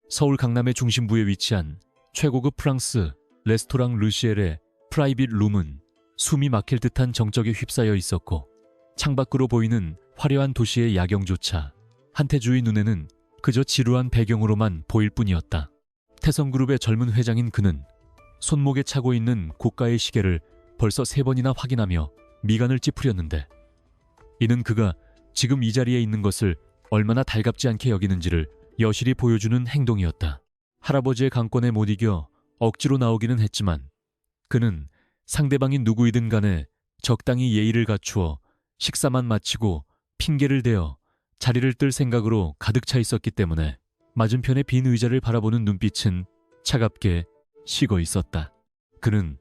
서울 강남의 중심부에 위치한 최고급 프랑스 레스토랑 르시엘의 프라이빗 룸은 숨이 막힐 듯한 정적에 휩싸여 있었고, 창밖으로 보이는 화려한 도시의 야경조차 한태주의 눈에는 그저 지루한 배경으로만 보일 뿐이었다. 태성그룹의 젊은 회장인 그는 손목에 차고 있는 고가의 시계를 벌써 3번이나 확인하며 미간을 찌푸렸는데, 이는 그가 지금 이 자리에 있는 것을 얼마나 달갑지 않게 여기는지를 여실히 보여주는 행동이었다. 할아버지의 강권에 못 이겨 억지로 나오기는 했지만 그는 상대방이 누구이든 간에 적당히 예의를 갖추어 식사만 마치고 핑계를 대어 자리를 뜰 생각으로 가득 차 있었기 때문에 맞은편의 빈 의자를 바라보는 눈빛은 차갑게 식어 있었다. 그는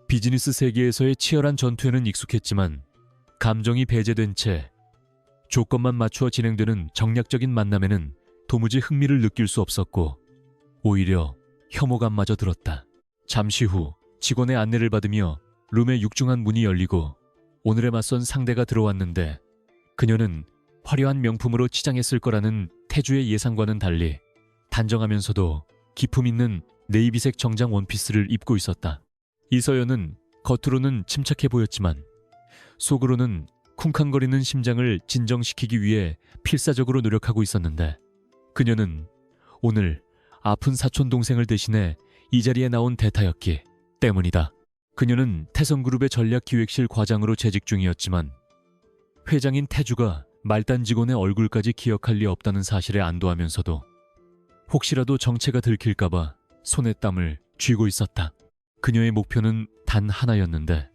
비즈니스 세계에서의 치열한 전투에는 익숙했지만 감정이 배제된 채 조건만 맞추어 진행되는 정략적인 만남에는 도무지 흥미를 느낄 수 없었고, 오히려 혐오감마저 들었다. 잠시 후 직원의 안내를 받으며 룸의 육중한 문이 열리고 오늘에 맞선 상대가 들어왔는데, 그녀는 화려한 명품으로 치장했을 거라는 태주의 예상과는 달리 단정하면서도 기품 있는 네이비색 정장 원피스를 입고 있었다. 이서연은 겉으로는 침착해 보였지만 속으로는 쿵쾅거리는 심장을 진정시키기 위해 필사적으로 노력하고 있었는데, 그녀는 오늘 아픈 사촌동생을 대신해 이 자리에 나온 대타였기 때문이다. 그녀는 태성그룹의 전략기획실 과장으로 재직 중이었지만 회장인 태주가 말단 직원의 얼굴까지 기억할 리 없다는 사실에 안도하면서도 혹시라도 정체가 들킬까봐 손에 땀을 쥐고 있었다. 그녀의 목표는 단 하나였는데,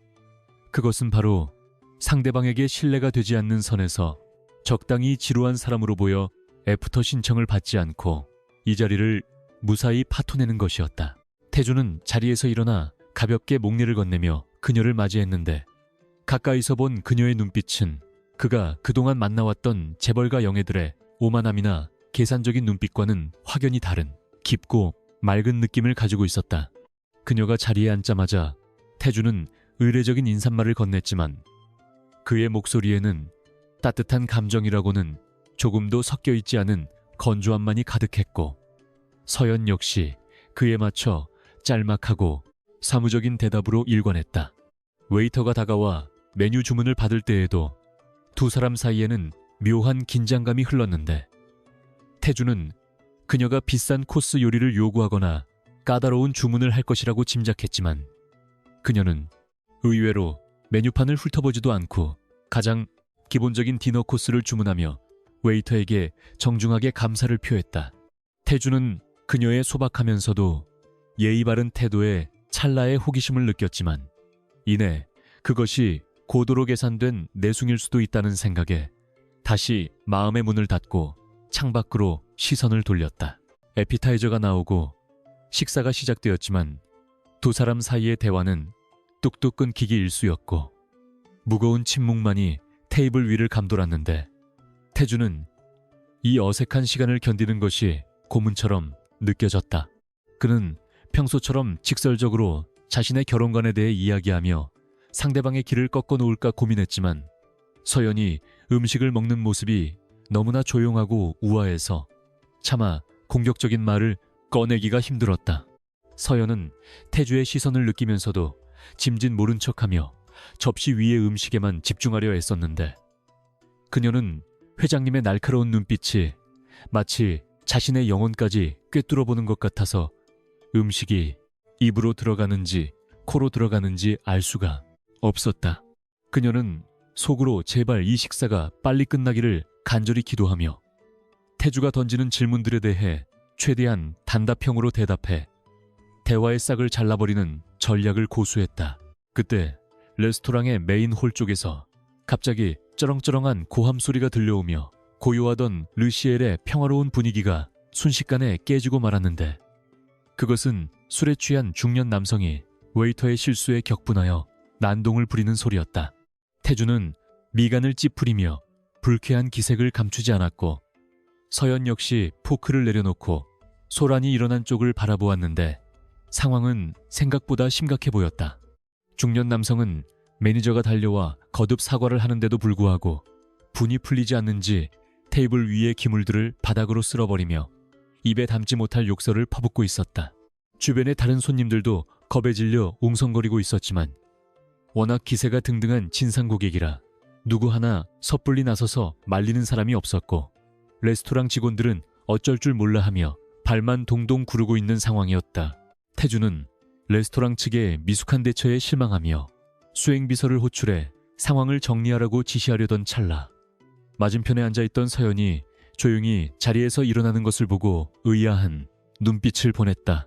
그것은 바로 상대방에게 신뢰가 되지 않는 선에서 적당히 지루한 사람으로 보여 애프터 신청을 받지 않고 이 자리를 무사히 파토내는 것이었다. 태주는 자리에서 일어나 가볍게 목례를 건네며 그녀를 맞이했는데, 가까이서 본 그녀의 눈빛은 그가 그동안 만나왔던 재벌가 영예들의 오만함이나 계산적인 눈빛과는 확연히 다른 깊고 맑은 느낌을 가지고 있었다. 그녀가 자리에 앉자마자 태주는 의례적인 인사말을 건넸지만 그의 목소리에는 따뜻한 감정이라고는 조금도 섞여 있지 않은 건조함만이 가득했고, 서연 역시 그에 맞춰 짤막하고 사무적인 대답으로 일관했다. 웨이터가 다가와 메뉴 주문을 받을 때에도 두 사람 사이에는 묘한 긴장감이 흘렀는데, 태주는 그녀가 비싼 코스 요리를 요구하거나 까다로운 주문을 할 것이라고 짐작했지만 그녀는 의외로 메뉴판을 훑어보지도 않고 가장 기본적인 디너 코스를 주문하며 웨이터에게 정중하게 감사를 표했다. 태주는 그녀의 소박하면서도 예의 바른 태도에 찰나의 호기심을 느꼈지만 이내 그것이 고도로 계산된 내숭일 수도 있다는 생각에 다시 마음의 문을 닫고 창밖으로 시선을 돌렸다. 에피타이저가 나오고 식사가 시작되었지만 두 사람 사이의 대화는 뚝뚝 끊기기 일쑤였고 무거운 침묵만이 테이블 위를 감돌았는데, 태주는 이 어색한 시간을 견디는 것이 고문처럼 느껴졌다. 그는 평소처럼 직설적으로 자신의 결혼관에 대해 이야기하며 상대방의 길을 꺾어 놓을까 고민했지만 서연이 음식을 먹는 모습이 너무나 조용하고 우아해서 차마 공격적인 말을 꺼내기가 힘들었다. 서연은 태주의 시선을 느끼면서도 짐짓 모른 척하며 접시 위의 음식에만 집중하려 애썼는데, 그녀는 회장님의 날카로운 눈빛이 마치 자신의 영혼까지 꿰뚫어보는 것 같아서 음식이 입으로 들어가는지 코로 들어가는지 알 수가 없었다. 그녀는 속으로 제발 이 식사가 빨리 끝나기를 간절히 기도하며 태주가 던지는 질문들에 대해 최대한 단답형으로 대답해 대화의 싹을 잘라버리는 전략을 고수했다. 그때 레스토랑의 메인 홀 쪽에서 갑자기 쩌렁쩌렁한 고함 소리가 들려오며 고요하던 르시엘의 평화로운 분위기가 순식간에 깨지고 말았는데, 그것은 술에 취한 중년 남성이 웨이터의 실수에 격분하여 난동을 부리는 소리였다. 태주는 미간을 찌푸리며 불쾌한 기색을 감추지 않았고 서연 역시 포크를 내려놓고 소란이 일어난 쪽을 바라보았는데 상황은 생각보다 심각해 보였다. 중년 남성은 매니저가 달려와 거듭 사과를 하는데도 불구하고 분이 풀리지 않는지 테이블 위의 기물들을 바닥으로 쓸어버리며 입에 담지 못할 욕설을 퍼붓고 있었다. 주변의 다른 손님들도 겁에 질려 웅성거리고 있었지만 워낙 기세가 등등한 진상 고객이라 누구 하나 섣불리 나서서 말리는 사람이 없었고 레스토랑 직원들은 어쩔 줄 몰라 하며 발만 동동 구르고 있는 상황이었다. 태주는 레스토랑 측의 미숙한 대처에 실망하며 수행비서를 호출해 상황을 정리하라고 지시하려던 찰나 맞은편에 앉아있던 서연이 조용히 자리에서 일어나는 것을 보고 의아한 눈빛을 보냈다.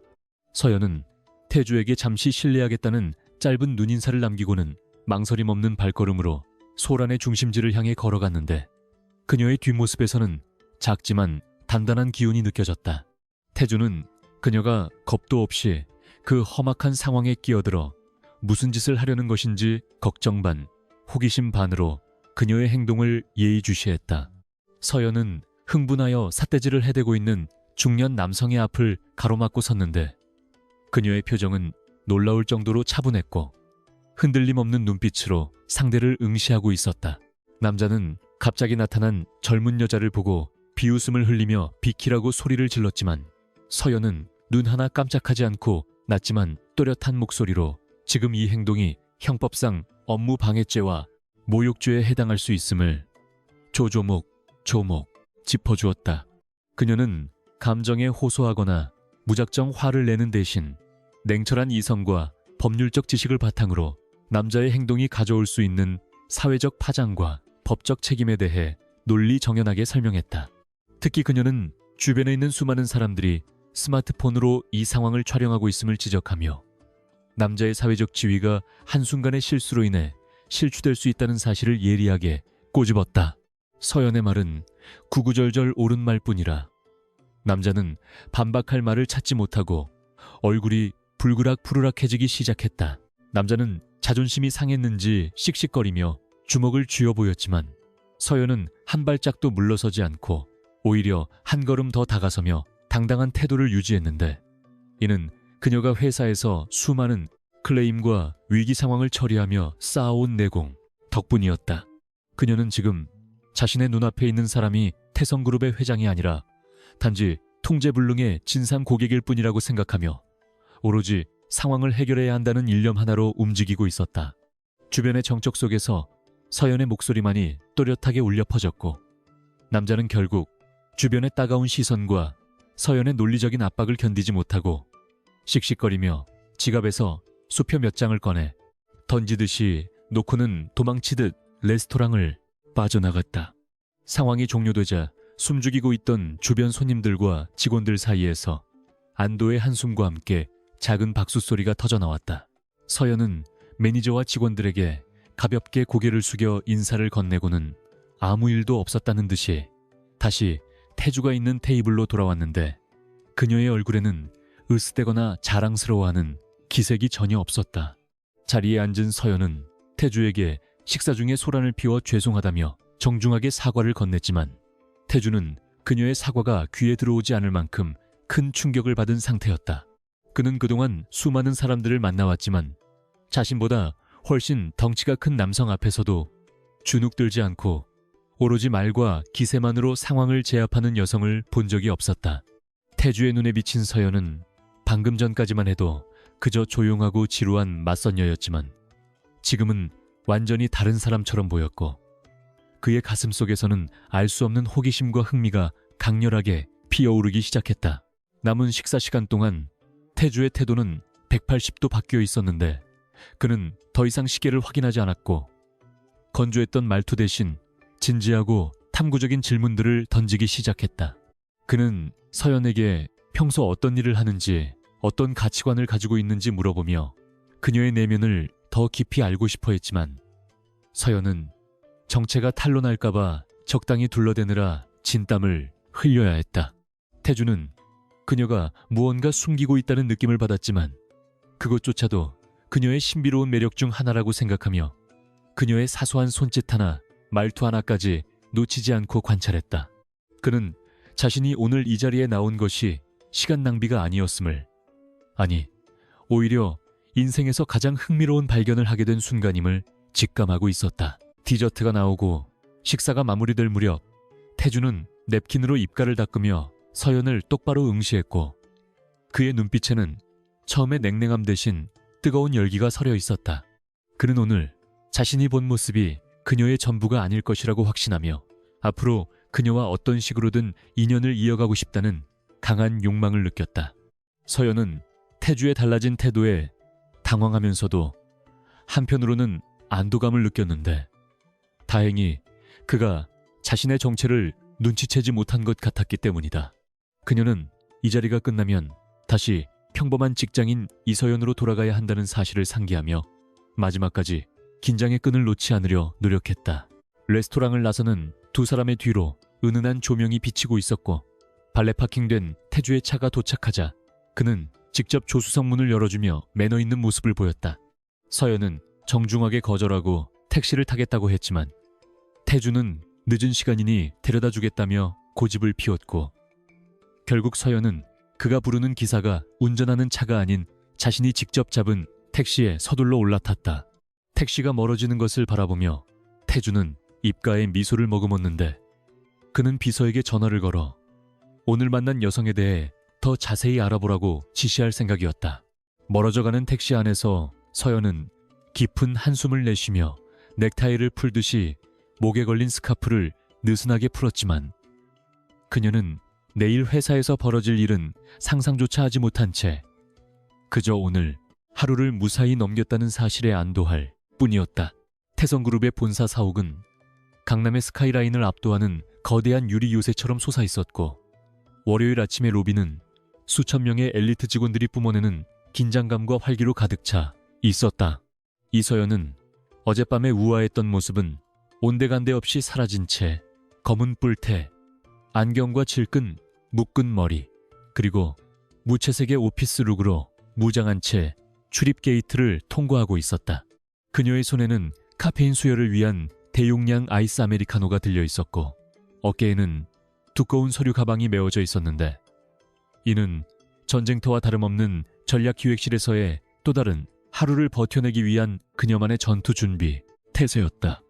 서연은 태주에게 잠시 실례하겠다는 짧은 눈인사를 남기고는 망설임 없는 발걸음으로 소란의 중심지를 향해 걸어갔는데 그녀의 뒷모습에서는 작지만 단단한 기운이 느껴졌다. 태주는 그녀가 겁도 없이 그 험악한 상황에 끼어들어 무슨 짓을 하려는 것인지 걱정 반, 호기심 반으로 그녀의 행동을 예의주시했다. 서연은 흥분하여 삿대질을 해대고 있는 중년 남성의 앞을 가로막고 섰는데 그녀의 표정은 놀라울 정도로 차분했고 흔들림 없는 눈빛으로 상대를 응시하고 있었다. 남자는 갑자기 나타난 젊은 여자를 보고 비웃음을 흘리며 비키라고 소리를 질렀지만 서연은 눈 하나 깜짝하지 않고 낮지만 또렷한 목소리로 지금 이 행동이 형법상 업무 방해죄와 모욕죄에 해당할 수 있음을 조목 짚어주었다. 그녀는 감정에 호소하거나 무작정 화를 내는 대신 냉철한 이성과 법률적 지식을 바탕으로 남자의 행동이 가져올 수 있는 사회적 파장과 법적 책임에 대해 논리정연하게 설명했다. 특히 그녀는 주변에 있는 수많은 사람들이 스마트폰으로 이 상황을 촬영하고 있음을 지적하며 남자의 사회적 지위가 한순간의 실수로 인해 실추될 수 있다는 사실을 예리하게 꼬집었다. 서연의 말은 구구절절 옳은 말뿐이라 남자는 반박할 말을 찾지 못하고 얼굴이 불그락푸르락해지기 시작했다. 남자는 자존심이 상했는지 씩씩거리며 주먹을 쥐어 보였지만 서연은 한 발짝도 물러서지 않고 오히려 한 걸음 더 다가서며 당당한 태도를 유지했는데 이는 그녀가 회사에서 수많은 클레임과 위기 상황을 처리하며 쌓아온 내공 덕분이었다. 그녀는 지금 자신의 눈앞에 있는 사람이 태성그룹의 회장이 아니라 단지 통제불능의 진상 고객일 뿐이라고 생각하며 오로지 상황을 해결해야 한다는 일념 하나로 움직이고 있었다. 주변의 정적 속에서 서연의 목소리만이 또렷하게 울려 퍼졌고 남자는 결국 주변의 따가운 시선과 서연의 논리적인 압박을 견디지 못하고 씩씩거리며 지갑에서 수표 몇 장을 꺼내 던지듯이 놓고는 도망치듯 레스토랑을 빠져나갔다. 상황이 종료되자 숨죽이고 있던 주변 손님들과 직원들 사이에서 안도의 한숨과 함께 작은 박수 소리가 터져나왔다. 서연은 매니저와 직원들에게 가볍게 고개를 숙여 인사를 건네고는 아무 일도 없었다는 듯이 다시 태주가 있는 테이블로 돌아왔는데 그녀의 얼굴에는 으스대거나 자랑스러워하는 기색이 전혀 없었다. 자리에 앉은 서연은 태주에게 식사 중에 소란을 피워 죄송하다며 정중하게 사과를 건넸지만 태주는 그녀의 사과가 귀에 들어오지 않을 만큼 큰 충격을 받은 상태였다. 그는 그동안 수많은 사람들을 만나왔지만 자신보다 훨씬 덩치가 큰 남성 앞에서도 주눅들지 않고 오로지 말과 기세만으로 상황을 제압하는 여성을 본 적이 없었다. 태주의 눈에 비친 서연은 방금 전까지만 해도 그저 조용하고 지루한 맞선녀였지만 지금은 완전히 다른 사람처럼 보였고 그의 가슴 속에서는 알 수 없는 호기심과 흥미가 강렬하게 피어오르기 시작했다. 남은 식사 시간 동안 태주의 태도는 180도 바뀌어 있었는데 그는 더 이상 시계를 확인하지 않았고 건조했던 말투 대신 진지하고 탐구적인 질문들을 던지기 시작했다. 그는 서연에게 평소 어떤 일을 하는지 어떤 가치관을 가지고 있는지 물어보며 그녀의 내면을 더 깊이 알고 싶어 했지만 서연은 정체가 탄로날까봐 적당히 둘러대느라 진땀을 흘려야 했다. 태주는 그녀가 무언가 숨기고 있다는 느낌을 받았지만 그것조차도 그녀의 신비로운 매력 중 하나라고 생각하며 그녀의 사소한 손짓 하나, 말투 하나까지 놓치지 않고 관찰했다. 그는 자신이 오늘 이 자리에 나온 것이 시간 낭비가 아니었음을, 아니, 오히려 인생에서 가장 흥미로운 발견을 하게 된 순간임을 직감하고 있었다. 디저트가 나오고 식사가 마무리될 무렵 태주는 냅킨으로 입가를 닦으며 서연을 똑바로 응시했고 그의 눈빛에는 처음의 냉랭함 대신 뜨거운 열기가 서려 있었다. 그는 오늘 자신이 본 모습이 그녀의 전부가 아닐 것이라고 확신하며 앞으로 그녀와 어떤 식으로든 인연을 이어가고 싶다는 강한 욕망을 느꼈다. 서연은 태주의 달라진 태도에 당황하면서도 한편으로는 안도감을 느꼈는데 다행히 그가 자신의 정체를 눈치채지 못한 것 같았기 때문이다. 그녀는 이 자리가 끝나면 다시 평범한 직장인 이서연으로 돌아가야 한다는 사실을 상기하며 마지막까지 긴장의 끈을 놓지 않으려 노력했다. 레스토랑을 나서는 두 사람의 뒤로 은은한 조명이 비치고 있었고 발레 파킹된 태주의 차가 도착하자 그는 직접 조수석 문을 열어주며 매너 있는 모습을 보였다. 서연은 정중하게 거절하고 택시를 타겠다고 했지만 태주는 늦은 시간이니 데려다 주겠다며 고집을 피웠고 결국 서연은 그가 부르는 기사가 운전하는 차가 아닌 자신이 직접 잡은 택시에 서둘러 올라탔다. 택시가 멀어지는 것을 바라보며 태주는 입가에 미소를 머금었는데 그는 비서에게 전화를 걸어 오늘 만난 여성에 대해 더 자세히 알아보라고 지시할 생각이었다. 멀어져가는 택시 안에서 서연은 깊은 한숨을 내쉬며 넥타이를 풀듯이 목에 걸린 스카프를 느슨하게 풀었지만 그녀는 내일 회사에서 벌어질 일은 상상조차 하지 못한 채 그저 오늘 하루를 무사히 넘겼다는 사실에 안도할 뿐이었다. 태성그룹의 본사 사옥은 강남의 스카이라인을 압도하는 거대한 유리 요새처럼 솟아있었고 월요일 아침의 로비는 수천 명의 엘리트 직원들이 뿜어내는 긴장감과 활기로 가득 차 있었다. 이서연은 어젯밤에 우아했던 모습은 온데간데 없이 사라진 채 검은 뿔테, 안경과 질끈 묶은 머리, 그리고 무채색의 오피스 룩으로 무장한 채 출입 게이트를 통과하고 있었다. 그녀의 손에는 카페인 수혈을 위한 대용량 아이스 아메리카노가 들려 있었고 어깨에는 두꺼운 서류 가방이 메워져 있었는데 이는 전쟁터와 다름없는 전략기획실에서의 또 다른 하루를 버텨내기 위한 그녀만의 전투 준비, 태세였다.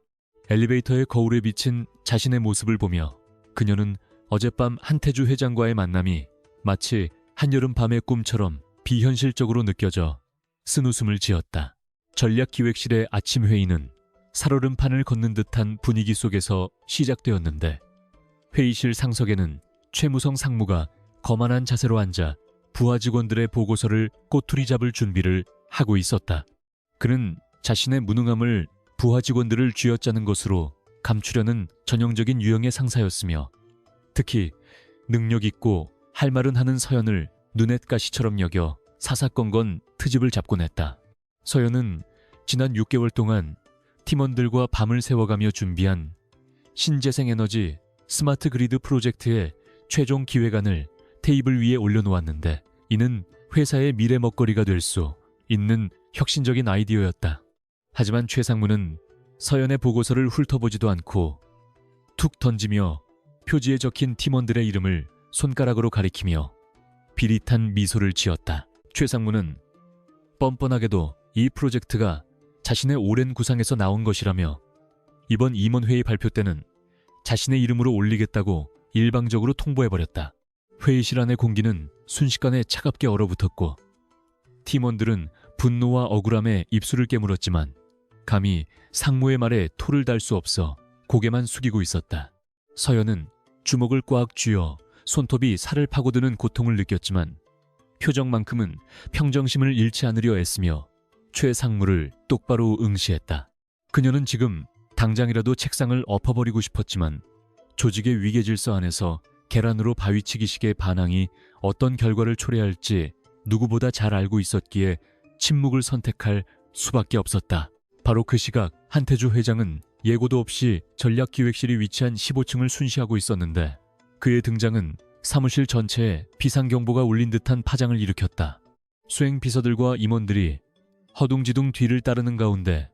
엘리베이터의 거울에 비친 자신의 모습을 보며 그녀는 어젯밤 한태주 회장과의 만남이 마치 한여름 밤의 꿈처럼 비현실적으로 느껴져 쓴웃음을 지었다. 전략기획실의 아침 회의는 살얼음판을 걷는 듯한 분위기 속에서 시작되었는데 회의실 상석에는 최무성 상무가 거만한 자세로 앉아 부하 직원들의 보고서를 꼬투리 잡을 준비를 하고 있었다. 그는 자신의 무능함을 부하 직원들을 쥐어짜는 것으로 감추려는 전형적인 유형의 상사였으며 특히 능력 있고 할 말은 하는 서연을 눈엣가시처럼 여겨 사사건건 트집을 잡곤 했다. 서연은 지난 6개월 동안 팀원들과 밤을 새워가며 준비한 신재생에너지 스마트 그리드 프로젝트의 최종 기획안을 테이블 위에 올려놓았는데 이는 회사의 미래 먹거리가 될 수 있는 혁신적인 아이디어였다. 하지만 최 상무는 서연의 보고서를 훑어보지도 않고 툭 던지며 표지에 적힌 팀원들의 이름을 손가락으로 가리키며 비릿한 미소를 지었다. 최 상무는 뻔뻔하게도 이 프로젝트가 자신의 오랜 구상에서 나온 것이라며 이번 임원회의 발표 때는 자신의 이름으로 올리겠다고 일방적으로 통보해버렸다. 회의실 안의 공기는 순식간에 차갑게 얼어붙었고 팀원들은 분노와 억울함에 입술을 깨물었지만 감히 상무의 말에 토를 달 수 없어 고개만 숙이고 있었다. 서연은 주먹을 꽉 쥐어 손톱이 살을 파고드는 고통을 느꼈지만 표정만큼은 평정심을 잃지 않으려 애쓰며 최 상무를 똑바로 응시했다. 그녀는 지금 당장이라도 책상을 엎어버리고 싶었지만 조직의 위계질서 안에서 계란으로 바위치기식의 반항이 어떤 결과를 초래할지 누구보다 잘 알고 있었기에 침묵을 선택할 수밖에 없었다. 바로 그 시각 한태주 회장은 예고도 없이 전략기획실이 위치한 15층을 순시하고 있었는데 그의 등장은 사무실 전체에 비상경보가 울린 듯한 파장을 일으켰다. 수행 비서들과 임원들이 허둥지둥 뒤를 따르는 가운데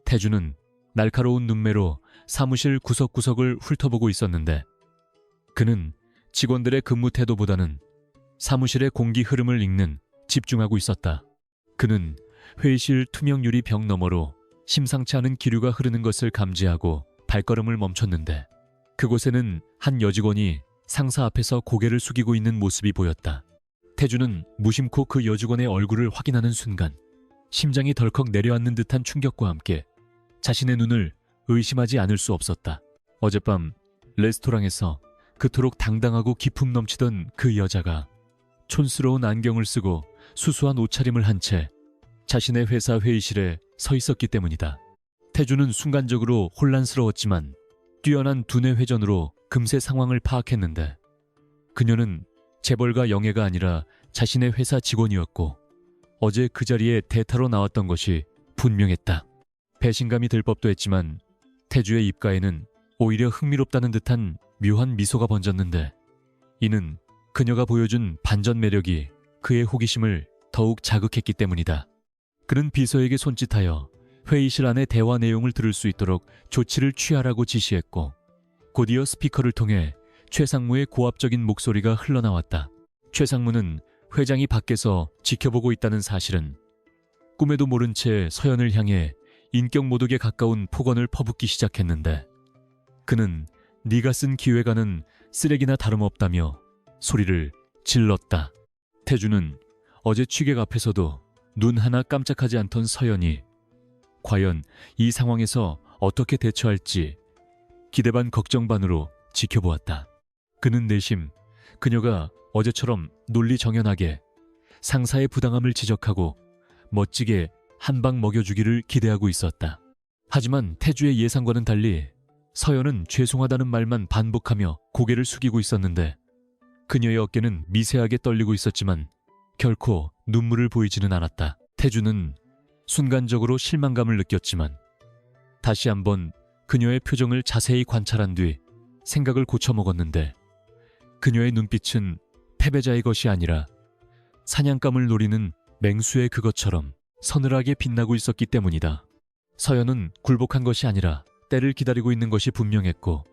태주는 날카로운 눈매로 사무실 구석구석을 훑어보고 있었는데 그는 직원들의 근무 태도보다는 사무실의 공기 흐름을 읽는 집중하고 있었다. 그는 회의실 투명 유리 벽 너머로 심상치 않은 기류가 흐르는 것을 감지하고 발걸음을 멈췄는데 그곳에는 한 여직원이 상사 앞에서 고개를 숙이고 있는 모습이 보였다. 태주는 무심코 그 여직원의 얼굴을 확인하는 순간 심장이 덜컥 내려앉는 듯한 충격과 함께 자신의 눈을 의심하지 않을 수 없었다. 어젯밤 레스토랑에서 그토록 당당하고 기품 넘치던 그 여자가 촌스러운 안경을 쓰고 수수한 옷차림을 한 채 자신의 회사 회의실에 서 있었기 때문이다. 태주는 순간적으로 혼란스러웠지만 뛰어난 두뇌 회전으로 금세 상황을 파악했는데 그녀는 재벌가 영애가 아니라 자신의 회사 직원이었고 어제 그 자리에 대타로 나왔던 것이 분명했다. 배신감이 들 법도 했지만 태주의 입가에는 오히려 흥미롭다는 듯한 묘한 미소가 번졌는데 이는 그녀가 보여준 반전 매력이 그의 호기심을 더욱 자극했기 때문이다. 그는 비서에게 손짓하여 회의실 안의 대화 내용을 들을 수 있도록 조치를 취하라고 지시했고 곧이어 스피커를 통해 최상무의 고압적인 목소리가 흘러나왔다. 최상무는 회장이 밖에서 지켜보고 있다는 사실은 꿈에도 모른 채 서연을 향해 인격 모독에 가까운 폭언을 퍼붓기 시작했는데 그는 네가 쓴 기획안은 쓰레기나 다름없다며 소리를 질렀다. 태주는 어제 취객 앞에서도 눈 하나 깜짝하지 않던 서연이 과연 이 상황에서 어떻게 대처할지 기대 반 걱정 반으로 지켜보았다. 그는 내심 그녀가 어제처럼 논리정연하게 상사의 부당함을 지적하고 멋지게 한 방 먹여주기를 기대하고 있었다. 하지만 태주의 예상과는 달리 서연은 죄송하다는 말만 반복하며 고개를 숙이고 있었는데 그녀의 어깨는 미세하게 떨리고 있었지만 결코 눈물을 보이지는 않았다. 태주는 순간적으로 실망감을 느꼈지만 다시 한번 그녀의 표정을 자세히 관찰한 뒤 생각을 고쳐먹었는데 그녀의 눈빛은 패배자의 것이 아니라 사냥감을 노리는 맹수의 그것처럼 서늘하게 빛나고 있었기 때문이다. 서연은 굴복한 것이 아니라 때를 기다리고 있는 것이 분명했고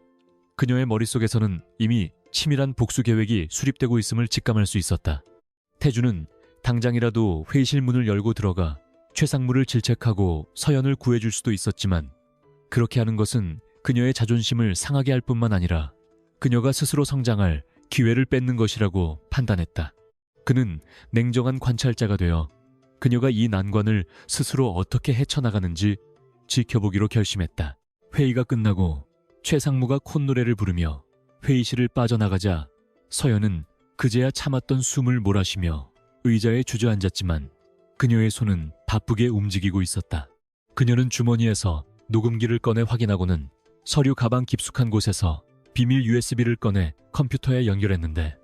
그녀의 머릿속에서는 이미 치밀한 복수 계획이 수립되고 있음을 직감할 수 있었다. 태주는 당장이라도 회의실 문을 열고 들어가 최상무를 질책하고 서연을 구해줄 수도 있었지만 그렇게 하는 것은 그녀의 자존심을 상하게 할 뿐만 아니라 그녀가 스스로 성장할 기회를 뺏는 것이라고 판단했다. 그는 냉정한 관찰자가 되어 그녀가 이 난관을 스스로 어떻게 헤쳐나가는지 지켜보기로 결심했다. 회의가 끝나고 최상무가 콧노래를 부르며 회의실을 빠져나가자 서연은 그제야 참았던 숨을 몰아쉬며 의자에 주저앉았지만 그녀의 손은 바쁘게 움직이고 있었다. 그녀는 주머니에서 녹음기를 꺼내 확인하고는 서류 가방 깊숙한 곳에서 비밀 USB를 꺼내 컴퓨터에 연결했는데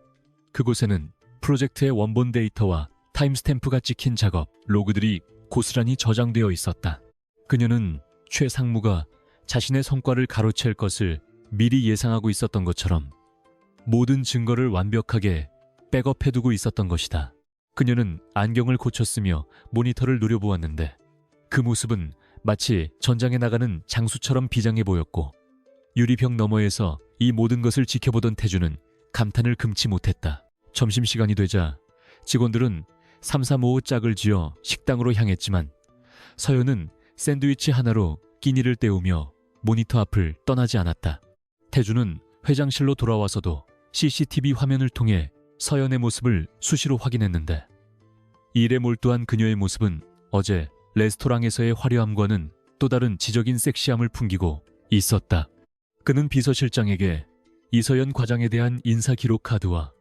그곳에는 프로젝트의 원본 데이터와 타임스탬프가 찍힌 작업, 로그들이 고스란히 저장되어 있었다. 그녀는 최상무가 자신의 성과를 가로챌 것을 미리 예상하고 있었던 것처럼 모든 증거를 완벽하게 백업해두고 있었던 것이다. 그녀는 안경을 고쳤으며 모니터를 노려보았는데 그 모습은 마치 전장에 나가는 장수처럼 비장해 보였고 유리병 너머에서 이 모든 것을 지켜보던 태주는 감탄을 금치 못했다. 점심시간이 되자 직원들은 335 짝을 지어 식당으로 향했지만 서연은 샌드위치 하나로 끼니를 때우며 모니터 앞을 떠나지 않았다. 태주는 회장실로 돌아와서도 CCTV 화면을 통해 서연의 모습을 수시로 확인했는데 일에 몰두한 그녀의 모습은 어제 레스토랑에서의 화려함과는 또 다른 지적인 섹시함을 풍기고 있었다. 그는 비서실장에게 이서연 과장에 대한 인사 기록 카드와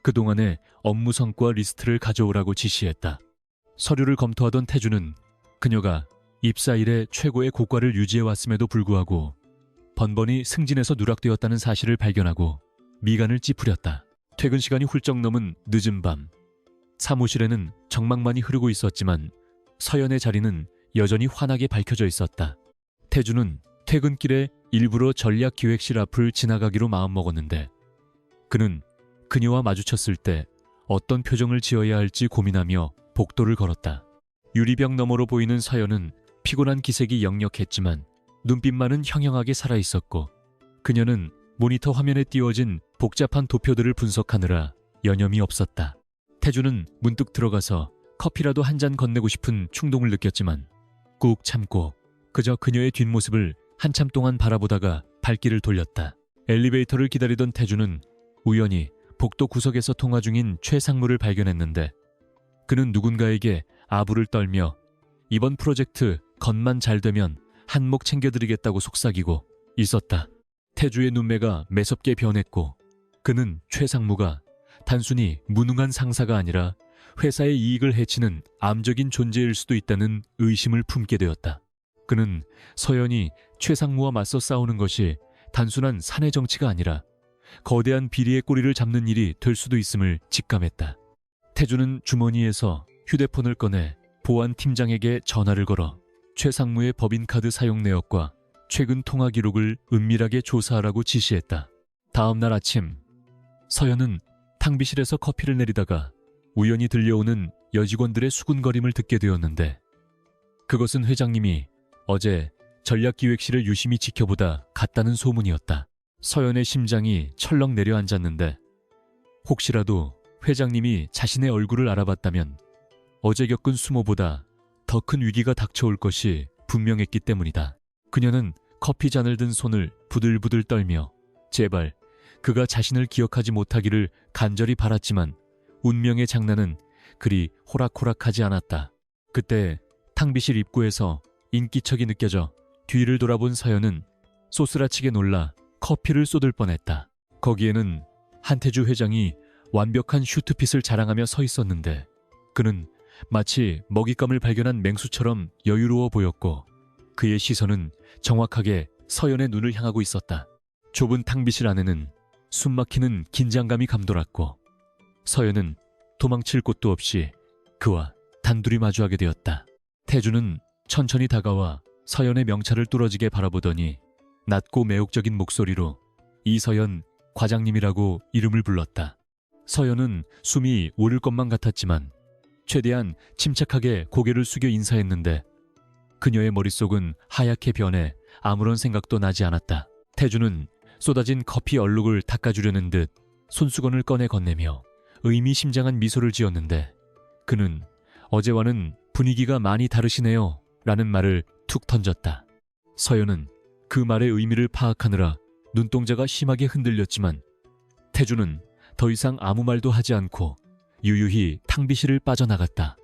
그동안의 업무 성과 리스트를 가져오라고 지시했다. 서류를 검토하던 태주는 그녀가 입사 이래 최고의 고과를 유지해왔음에도 불구하고 번번이 승진해서 누락되었다는 사실을 발견하고 미간을 찌푸렸다. 퇴근 시간이 훌쩍 넘은 늦은 밤 사무실에는 정막만이 흐르고 있었지만 서연의 자리는 여전히 환하게 밝혀져 있었다. 태주는 퇴근길에 일부러 전략기획실 앞을 지나가기로 마음먹었는데 그는 그녀와 마주쳤을 때 어떤 표정을 지어야 할지 고민하며 복도를 걸었다. 유리병 너머로 보이는 서연은 피곤한 기색이 역력했지만 눈빛만은 형형하게 살아있었고 그녀는 모니터 화면에 띄워진 복잡한 도표들을 분석하느라 여념이 없었다. 태주는 문득 들어가서 커피라도 한 잔 건네고 싶은 충동을 느꼈지만 꾹 참고 그저 그녀의 뒷모습을 한참 동안 바라보다가 발길을 돌렸다. 엘리베이터를 기다리던 태주는 우연히 복도 구석에서 통화 중인 최상무를 발견했는데 그는 누군가에게 아부를 떨며 이번 프로젝트 건만 잘 되면 한몫 챙겨드리겠다고 속삭이고 있었다. 태주의 눈매가 매섭게 변했고 그는 최상무가 단순히 무능한 상사가 아니라 회사의 이익을 해치는 암적인 존재일 수도 있다는 의심을 품게 되었다. 그는 서연이 최상무와 맞서 싸우는 것이 단순한 사내 정치가 아니라 거대한 비리의 꼬리를 잡는 일이 될 수도 있음을 직감했다. 태주는 주머니에서 휴대폰을 꺼내 보안 팀장에게 전화를 걸어 최상무의 법인카드 사용 내역과 최근 통화 기록을 은밀하게 조사하라고 지시했다. 다음 날 아침 서연은 탕비실에서 커피를 내리다가 우연히 들려오는 여직원들의 수군거림을 듣게 되었는데 그것은 회장님이 어제 전략기획실을 유심히 지켜보다 갔다는 소문이었다. 서연의 심장이 철렁 내려앉았는데 혹시라도 회장님이 자신의 얼굴을 알아봤다면 어제 겪은 수모보다 더 큰 위기가 닥쳐올 것이 분명했기 때문이다. 그녀는 커피잔을 든 손을 부들부들 떨며 제발 그가 자신을 기억하지 못하기를 간절히 바랐지만 운명의 장난은 그리 호락호락하지 않았다. 그때 탕비실 입구에서 인기척이 느껴져 뒤를 돌아본 서연은 소스라치게 놀라 커피를 쏟을 뻔했다. 거기에는 한태주 회장이 완벽한 슈트핏을 자랑하며 서 있었는데 그는 마치 먹잇감을 발견한 맹수처럼 여유로워 보였고 그의 시선은 정확하게 서연의 눈을 향하고 있었다. 좁은 탕비실 안에는 숨막히는 긴장감이 감돌았고 서연은 도망칠 곳도 없이 그와 단둘이 마주하게 되었다. 태주는 천천히 다가와 서연의 명찰을 뚫어지게 바라보더니 낮고 매혹적인 목소리로 이서연 과장님이라고 이름을 불렀다. 서연은 숨이 오를 것만 같았지만 최대한 침착하게 고개를 숙여 인사했는데 그녀의 머릿속은 하얗게 변해 아무런 생각도 나지 않았다. 태주는 쏟아진 커피 얼룩을 닦아주려는 듯 손수건을 꺼내 건네며 의미심장한 미소를 지었는데 그는 어제와는 분위기가 많이 다르시네요 라는 말을 툭 던졌다. 서연은 그 말의 의미를 파악하느라 눈동자가 심하게 흔들렸지만 태주는 더 이상 아무 말도 하지 않고 유유히 탕비실을 빠져나갔다.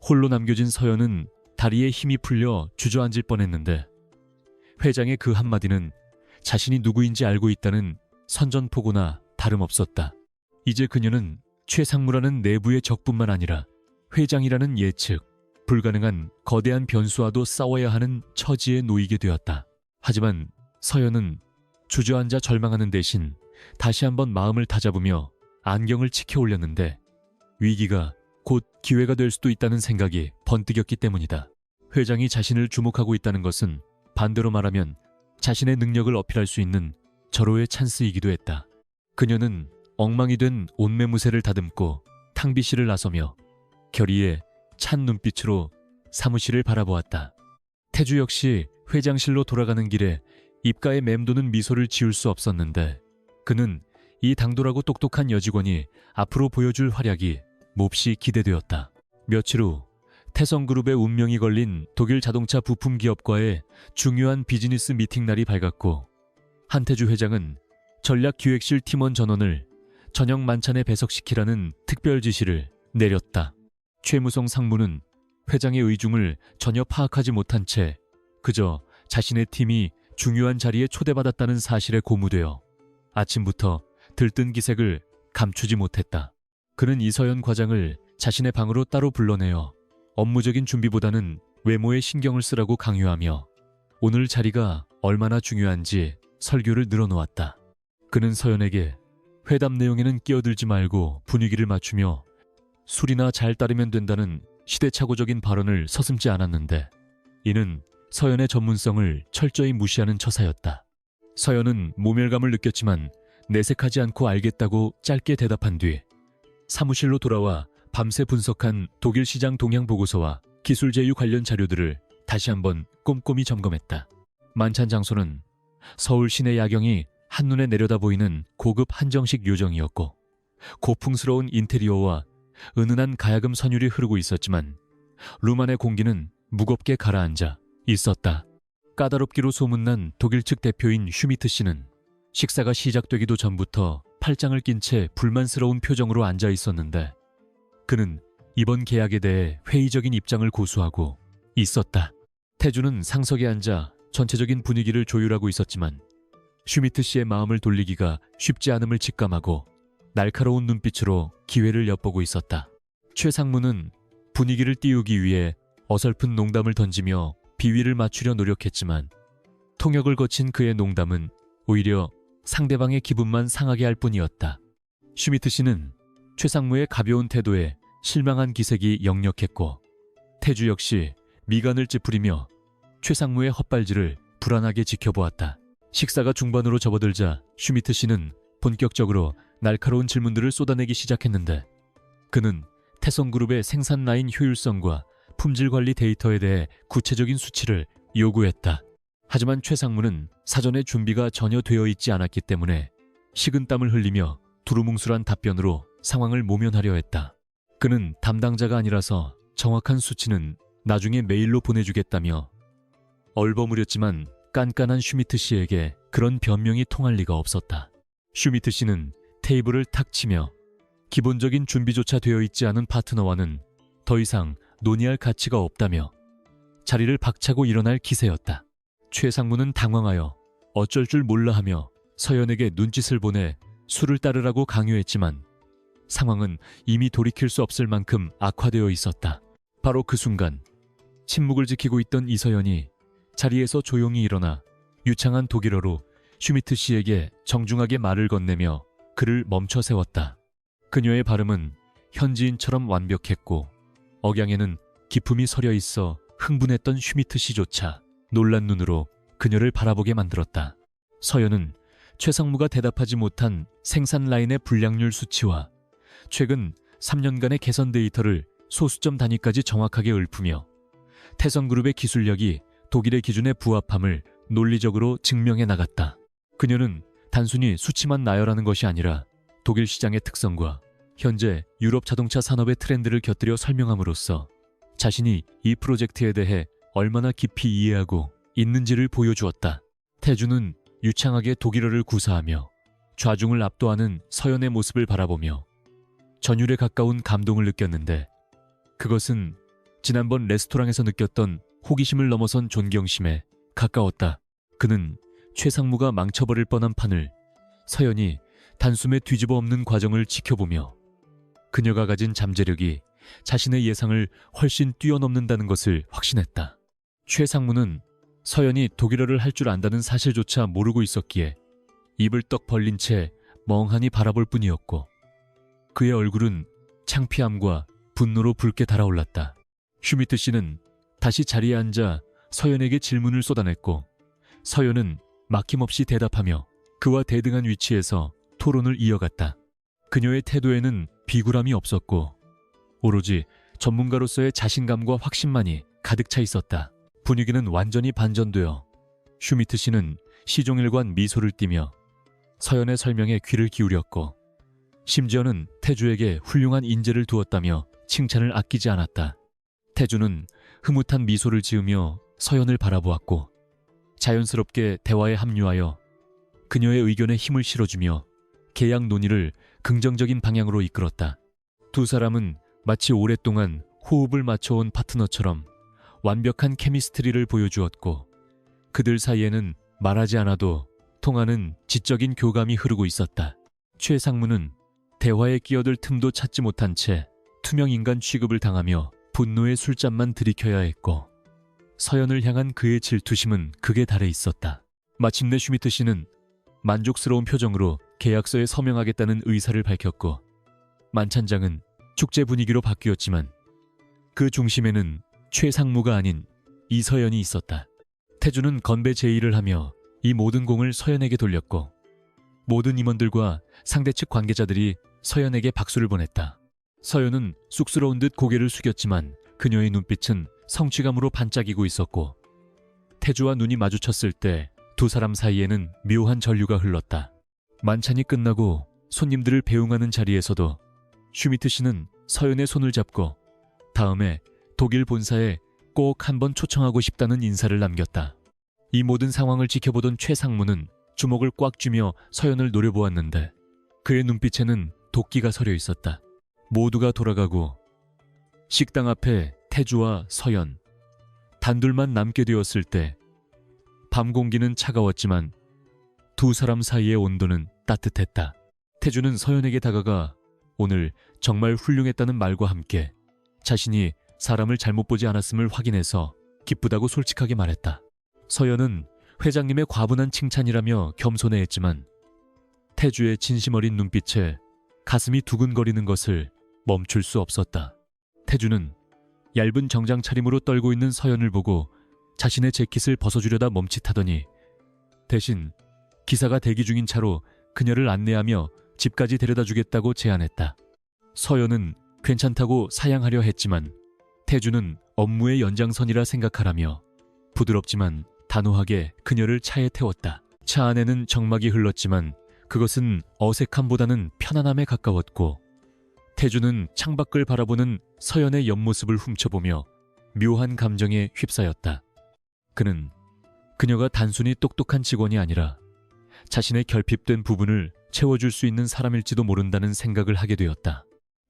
홀로 남겨진 서연은 다리에 힘이 풀려 주저앉을 뻔했는데 회장의 그 한마디는 자신이 누구인지 알고 있다는 선전포고나 다름없었다. 이제 그녀는 최상무라는 내부의 적뿐만 아니라 회장이라는 예측, 불가능한 거대한 변수와도 싸워야 하는 처지에 놓이게 되었다. 하지만 서연은 주저앉아 절망하는 대신 다시 한번 마음을 다잡으며 안경을 치켜 올렸는데 위기가 곧 기회가 될 수도 있다는 생각이 번뜩였기 때문이다. 회장이 자신을 주목하고 있다는 것은 반대로 말하면 자신의 능력을 어필할 수 있는 절호의 찬스이기도 했다. 그녀는 엉망이 된 옷매무새를 다듬고 탕비실을 나서며 결의에 찬 눈빛으로 사무실을 바라보았다. 태주 역시 회장실로 돌아가는 길에 입가에 맴도는 미소를 지울 수 없었는데 그는 이 당돌하고 똑똑한 여직원이 앞으로 보여줄 활약이 몹시 기대되었다. 며칠 후 태성그룹의 운명이 걸린 독일 자동차 부품 기업과의 중요한 비즈니스 미팅 날이 밝았고 한태주 회장은 전략기획실 팀원 전원을 저녁 만찬에 배석시키라는 특별 지시를 내렸다. 최무성 상무는 회장의 의중을 전혀 파악하지 못한 채 그저 자신의 팀이 중요한 자리에 초대받았다는 사실에 고무되어 아침부터 들뜬 기색을 감추지 못했다. 그는 이서연 과장을 자신의 방으로 따로 불러내어 업무적인 준비보다는 외모에 신경을 쓰라고 강요하며 오늘 자리가 얼마나 중요한지 설교를 늘어놓았다. 그는 서연에게 회담 내용에는 끼어들지 말고 분위기를 맞추며 술이나 잘 따르면 된다는 시대착오적인 발언을 서슴지 않았는데 이는 서연의 전문성을 철저히 무시하는 처사였다. 서연은 모멸감을 느꼈지만 내색하지 않고 알겠다고 짧게 대답한 뒤 사무실로 돌아와 밤새 분석한 독일 시장 동향 보고서와 기술 제휴 관련 자료들을 다시 한번 꼼꼼히 점검했다. 만찬 장소는 서울 시내 야경이 한눈에 내려다 보이는 고급 한정식 요정이었고 고풍스러운 인테리어와 은은한 가야금 선율이 흐르고 있었지만 룸 안의 공기는 무겁게 가라앉아 있었다. 까다롭기로 소문난 독일 측 대표인 슈미트 씨는 식사가 시작되기도 전부터 팔짱을 낀 채 불만스러운 표정으로 앉아 있었는데 그는 이번 계약에 대해 회의적인 입장을 고수하고 있었다. 태주는 상석에 앉아 전체적인 분위기를 조율하고 있었지만 슈미트 씨의 마음을 돌리기가 쉽지 않음을 직감하고 날카로운 눈빛으로 기회를 엿보고 있었다. 최상무는 분위기를 띄우기 위해 어설픈 농담을 던지며 비위를 맞추려 노력했지만 통역을 거친 그의 농담은 오히려 상대방의 기분만 상하게 할 뿐이었다. 슈미트 씨는 최상무의 가벼운 태도에 실망한 기색이 역력했고 태주 역시 미간을 찌푸리며 최상무의 헛발질을 불안하게 지켜보았다. 식사가 중반으로 접어들자 슈미트 씨는 본격적으로 날카로운 질문들을 쏟아내기 시작했는데 그는 태성그룹의 생산 라인 효율성과 품질 관리 데이터에 대해 구체적인 수치를 요구했다. 하지만 최상무는 사전에 준비가 전혀 되어 있지 않았기 때문에 식은땀을 흘리며 두루뭉술한 답변으로 상황을 모면하려 했다. 그는 담당자가 아니라서 정확한 수치는 나중에 메일로 보내주겠다며 얼버무렸지만 깐깐한 슈미트 씨에게 그런 변명이 통할 리가 없었다. 슈미트 씨는 테이블을 탁 치며 기본적인 준비조차 되어 있지 않은 파트너와는 더 이상 논의할 가치가 없다며 자리를 박차고 일어날 기세였다. 최상무는 당황하여 어쩔 줄 몰라 하며 서연에게 눈짓을 보내 술을 따르라고 강요했지만 상황은 이미 돌이킬 수 없을 만큼 악화되어 있었다. 바로 그 순간 침묵을 지키고 있던 이서연이 자리에서 조용히 일어나 유창한 독일어로 슈미트 씨에게 정중하게 말을 건네며 그를 멈춰 세웠다. 그녀의 발음은 현지인처럼 완벽했고 억양에는 기품이 서려 있어 흥분했던 슈미트 씨조차 놀란 눈으로 그녀를 바라보게 만들었다. 서연은 최상무가 대답하지 못한 생산 라인의 불량률 수치와 최근 3년간의 개선 데이터를 소수점 단위까지 정확하게 읊으며 태성그룹의 기술력이 독일의 기준에 부합함을 논리적으로 증명해 나갔다. 그녀는 단순히 수치만 나열하는 것이 아니라 독일 시장의 특성과 현재 유럽 자동차 산업의 트렌드를 곁들여 설명함으로써 자신이 이 프로젝트에 대해 얼마나 깊이 이해하고 있는지를 보여주었다. 태주는 유창하게 독일어를 구사하며 좌중을 압도하는 서연의 모습을 바라보며 전율에 가까운 감동을 느꼈는데 그것은 지난번 레스토랑에서 느꼈던 호기심을 넘어선 존경심에 가까웠다. 그는 최상무가 망쳐버릴 뻔한 판을 서연이 단숨에 뒤집어 엎는 과정을 지켜보며 그녀가 가진 잠재력이 자신의 예상을 훨씬 뛰어넘는다는 것을 확신했다. 최상무는 서연이 독일어를 할 줄 안다는 사실조차 모르고 있었기에 입을 떡 벌린 채 멍하니 바라볼 뿐이었고 그의 얼굴은 창피함과 분노로 붉게 달아올랐다. 슈미트 씨는 다시 자리에 앉아 서연에게 질문을 쏟아냈고 서연은 막힘없이 대답하며 그와 대등한 위치에서 토론을 이어갔다. 그녀의 태도에는 비굴함이 없었고 오로지 전문가로서의 자신감과 확신만이 가득 차 있었다. 분위기는 완전히 반전되어 슈미트 씨는 시종일관 미소를 띠며 서연의 설명에 귀를 기울였고 심지어는 태주에게 훌륭한 인재를 두었다며 칭찬을 아끼지 않았다. 태주는 흐뭇한 미소를 지으며 서연을 바라보았고 자연스럽게 대화에 합류하여 그녀의 의견에 힘을 실어주며 계약 논의를 긍정적인 방향으로 이끌었다. 두 사람은 마치 오랫동안 호흡을 맞춰온 파트너처럼 완벽한 케미스트리를 보여주었고 그들 사이에는 말하지 않아도 통하는 지적인 교감이 흐르고 있었다. 최상무는 대화에 끼어들 틈도 찾지 못한 채 투명인간 취급을 당하며 분노의 술잔만 들이켜야 했고 서연을 향한 그의 질투심은 극에 달해 있었다. 마침내 슈미트 씨는 만족스러운 표정으로 계약서에 서명하겠다는 의사를 밝혔고 만찬장은 축제 분위기로 바뀌었지만 그 중심에는 최상무가 아닌 이서연이 있었다. 태주는 건배 제의를 하며 이 모든 공을 서연에게 돌렸고 모든 임원들과 상대 측 관계자들이 서연에게 박수를 보냈다. 서연은 쑥스러운 듯 고개를 숙였지만 그녀의 눈빛은 성취감으로 반짝이고 있었고 태주와 눈이 마주쳤을 때 두 사람 사이에는 묘한 전류가 흘렀다. 만찬이 끝나고 손님들을 배웅하는 자리에서도 슈미트 씨는 서연의 손을 잡고 다음에 독일 본사에 꼭 한번 초청하고 싶다는 인사를 남겼다. 이 모든 상황을 지켜보던 최상무는 주먹을 꽉 쥐며 서연을 노려보았는데 그의 눈빛에는 도끼가 서려 있었다. 모두가 돌아가고 식당 앞에 태주와 서연, 단둘만 남게 되었을 때 밤 공기는 차가웠지만 두 사람 사이의 온도는 따뜻했다. 태주는 서연에게 다가가 오늘 정말 훌륭했다는 말과 함께 자신이 사람을 잘못 보지 않았음을 확인해서 기쁘다고 솔직하게 말했다. 서연은 회장님의 과분한 칭찬이라며 겸손해했지만 태주의 진심 어린 눈빛에 가슴이 두근거리는 것을 멈출 수 없었다. 태주는 얇은 정장 차림으로 떨고 있는 서연을 보고 자신의 재킷을 벗어주려다 멈칫하더니 대신 기사가 대기 중인 차로 그녀를 안내하며 집까지 데려다 주겠다고 제안했다. 서연은 괜찮다고 사양하려 했지만 태주는 업무의 연장선이라 생각하라며 부드럽지만 단호하게 그녀를 차에 태웠다. 차 안에는 정막이 흘렀지만 그것은 어색함보다는 편안함에 가까웠고 태주는 창밖을 바라보는 서연의 옆모습을 훔쳐보며 묘한 감정에 휩싸였다. 그는 그녀가 단순히 똑똑한 직원이 아니라 자신의 결핍된 부분을 채워줄 수 있는 사람일지도 모른다는 생각을 하게 되었다.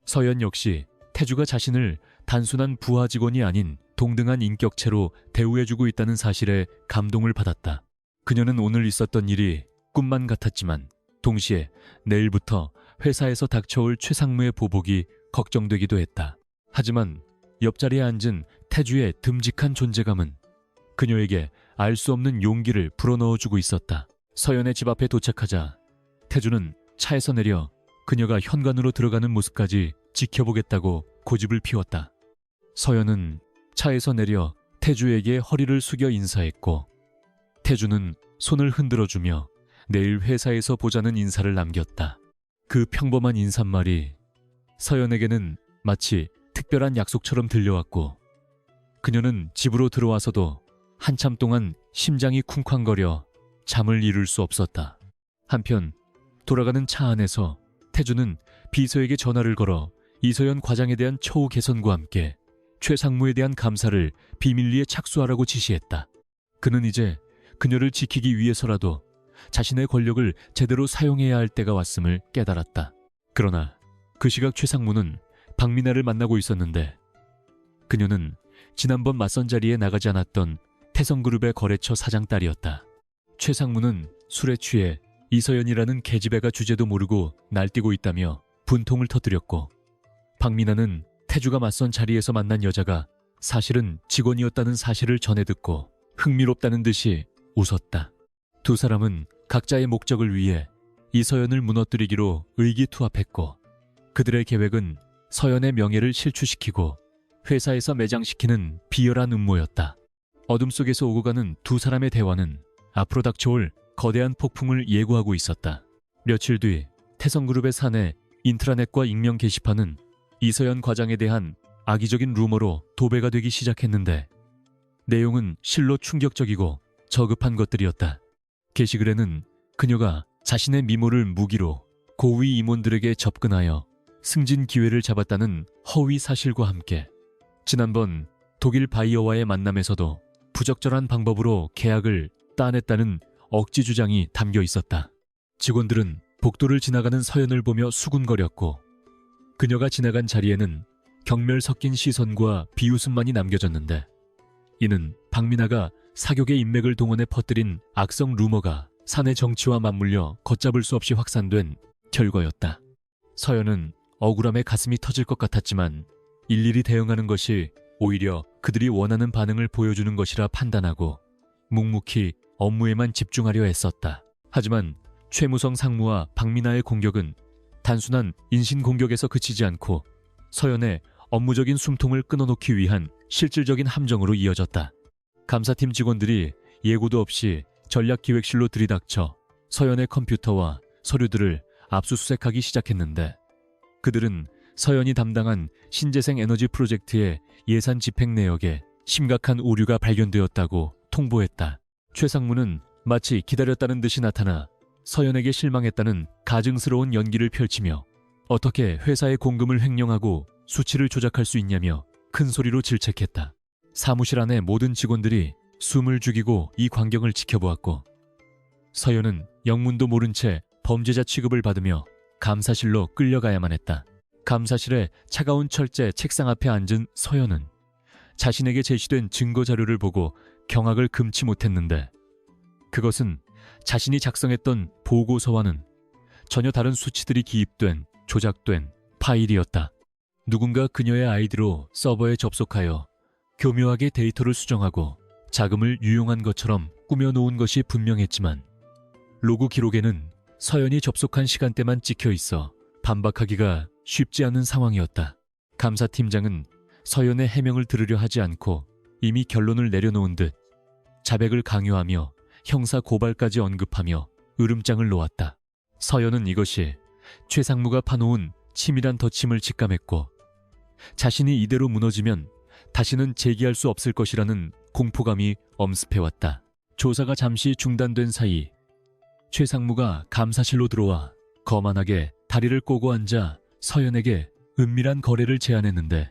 서연 역시 태주가 자신을 단순한 부하 직원이 아닌 동등한 인격체로 대우해주고 있다는 사실에 감동을 받았다. 그녀는 오늘 있었던 일이 꿈만 같았지만 동시에 내일부터 회사에서 닥쳐올 최상무의 보복이 걱정되기도 했다. 하지만 옆자리에 앉은 태주의 듬직한 존재감은 그녀에게 알 수 없는 용기를 불어넣어주고 있었다. 서연의 집 앞에 도착하자 태주는 차에서 내려 그녀가 현관으로 들어가는 모습까지 지켜보겠다고 고집을 피웠다. 서연은 차에서 내려 태주에게 허리를 숙여 인사했고 태주는 손을 흔들어주며 내일 회사에서 보자는 인사를 남겼다. 그 평범한 인사말이 서연에게는 마치 특별한 약속처럼 들려왔고 그녀는 집으로 들어와서도 한참 동안 심장이 쿵쾅거려 잠을 이룰 수 없었다. 한편 돌아가는 차 안에서 태주는 비서에게 전화를 걸어 이서연 과장에 대한 처우 개선과 함께 최상무에 대한 감사를 비밀리에 착수하라고 지시했다. 그는 이제 그녀를 지키기 위해서라도 자신의 권력을 제대로 사용해야 할 때가 왔음을 깨달았다. 그러나 그 시각 최상무는 박민아를 만나고 있었는데 그녀는 지난번 맞선 자리에 나가지 않았던 태성그룹의 거래처 사장 딸이었다. 최상무는 술에 취해 이서연이라는 계집애가 주제도 모르고 날뛰고 있다며 분통을 터뜨렸고 박민아는 태주가 맞선 자리에서 만난 여자가 사실은 직원이었다는 사실을 전해 듣고 흥미롭다는 듯이 웃었다. 두 사람은 각자의 목적을 위해 이서연을 무너뜨리기로 의기투합했고 그들의 계획은 서연의 명예를 실추시키고 회사에서 매장시키는 비열한 음모였다. 어둠 속에서 오고 가는 두 사람의 대화는 앞으로 닥쳐올 거대한 폭풍을 예고하고 있었다. 며칠 뒤 태성그룹의 사내 인트라넷과 익명 게시판은 이서연 과장에 대한 악의적인 루머로 도배가 되기 시작했는데 내용은 실로 충격적이고 저급한 것들이었다. 게시글에는 그녀가 자신의 미모를 무기로 고위 임원들에게 접근하여 승진 기회를 잡았다는 허위 사실과 함께 지난번 독일 바이어와의 만남에서도 부적절한 방법으로 계약을 따냈다는 억지 주장이 담겨 있었다. 직원들은 복도를 지나가는 서연을 보며 수군거렸고 그녀가 지나간 자리에는 경멸 섞인 시선과 비웃음만이 남겨졌는데 이는 박민아가 사격의 인맥을 동원해 퍼뜨린 악성 루머가 사내 정치와 맞물려 걷잡을 수 없이 확산된 결과였다. 서연은 억울함에 가슴이 터질 것 같았지만 일일이 대응하는 것이 오히려 그들이 원하는 반응을 보여주는 것이라 판단하고 묵묵히 업무에만 집중하려 애썼다. 하지만 최무성 상무와 박민아의 공격은 단순한 인신공격에서 그치지 않고 서연의 업무적인 숨통을 끊어놓기 위한 실질적인 함정으로 이어졌다. 감사팀 직원들이 예고도 없이 전략기획실로 들이닥쳐 서연의 컴퓨터와 서류들을 압수수색하기 시작했는데 그들은 서연이 담당한 신재생 에너지 프로젝트의 예산 집행 내역에 심각한 오류가 발견되었다고 통보했다. 최상무는 마치 기다렸다는 듯이 나타나 서연에게 실망했다는 가증스러운 연기를 펼치며 어떻게 회사의 공금을 횡령하고 수치를 조작할 수 있냐며 큰 소리로 질책했다. 사무실 안의 모든 직원들이 숨을 죽이고 이 광경을 지켜보았고 서연은 영문도 모른 채 범죄자 취급을 받으며 감사실로 끌려가야만 했다. 감사실의 차가운 철제 책상 앞에 앉은 서연은 자신에게 제시된 증거 자료를 보고 경악을 금치 못했는데 그것은 자신이 작성했던 보고서와는 전혀 다른 수치들이 기입된 조작된 파일이었다. 누군가 그녀의 아이디로 서버에 접속하여 교묘하게 데이터를 수정하고 자금을 유용한 것처럼 꾸며놓은 것이 분명했지만 로그 기록에는 서연이 접속한 시간대만 찍혀 있어 반박하기가 쉽지 않은 상황이었다. 감사팀장은 서연의 해명을 들으려 하지 않고 이미 결론을 내려놓은 듯 자백을 강요하며 형사 고발까지 언급하며 으름장을 놓았다. 서연은 이것이 최상무가 파놓은 치밀한 덧침을 직감했고 자신이 이대로 무너지면 다시는 재기할 수 없을 것이라는 공포감이 엄습해왔다. 조사가 잠시 중단된 사이 최상무가 감사실로 들어와 거만하게 다리를 꼬고 앉아 서연에게 은밀한 거래를 제안했는데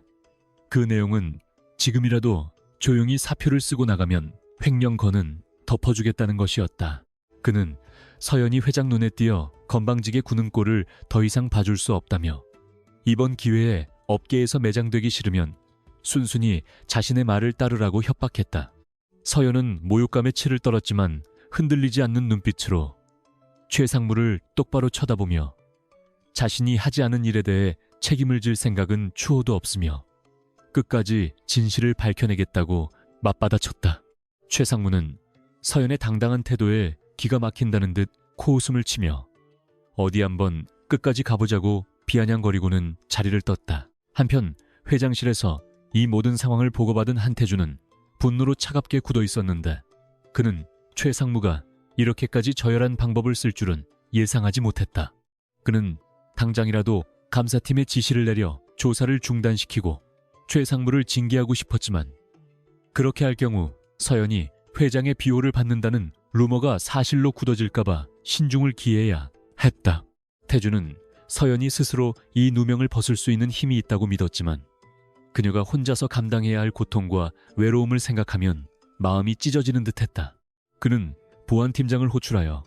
그 내용은 지금이라도 조용히 사표를 쓰고 나가면 횡령건은 덮어주겠다는 것이었다. 그는 서연이 회장 눈에 띄어 건방지게 구는 꼴을 더 이상 봐줄 수 없다며 이번 기회에 업계에서 매장되기 싫으면 순순히 자신의 말을 따르라고 협박했다. 서연은 모욕감에 치를 떨었지만 흔들리지 않는 눈빛으로 최상무를 똑바로 쳐다보며 자신이 하지 않은 일에 대해 책임을 질 생각은 추호도 없으며 끝까지 진실을 밝혀내겠다고 맞받아쳤다. 최상무는 서연의 당당한 태도에 기가 막힌다는 듯 코웃음을 치며 어디 한번 끝까지 가보자고 비아냥거리고는 자리를 떴다. 한편 회장실에서 이 모든 상황을 보고받은 한태주는 분노로 차갑게 굳어 있었는데 그는 최상무가 이렇게까지 저열한 방법을 쓸 줄은 예상하지 못했다. 그는 당장이라도 감사팀에 지시를 내려 조사를 중단시키고 최상무를 징계하고 싶었지만 그렇게 할 경우 서연이 회장의 비호를 받는다는 루머가 사실로 굳어질까봐 신중을 기해야 했다. 태주는 서연이 스스로 이 누명을 벗을 수 있는 힘이 있다고 믿었지만 그녀가 혼자서 감당해야 할 고통과 외로움을 생각하면 마음이 찢어지는 듯했다. 그는 보안팀장을 호출하여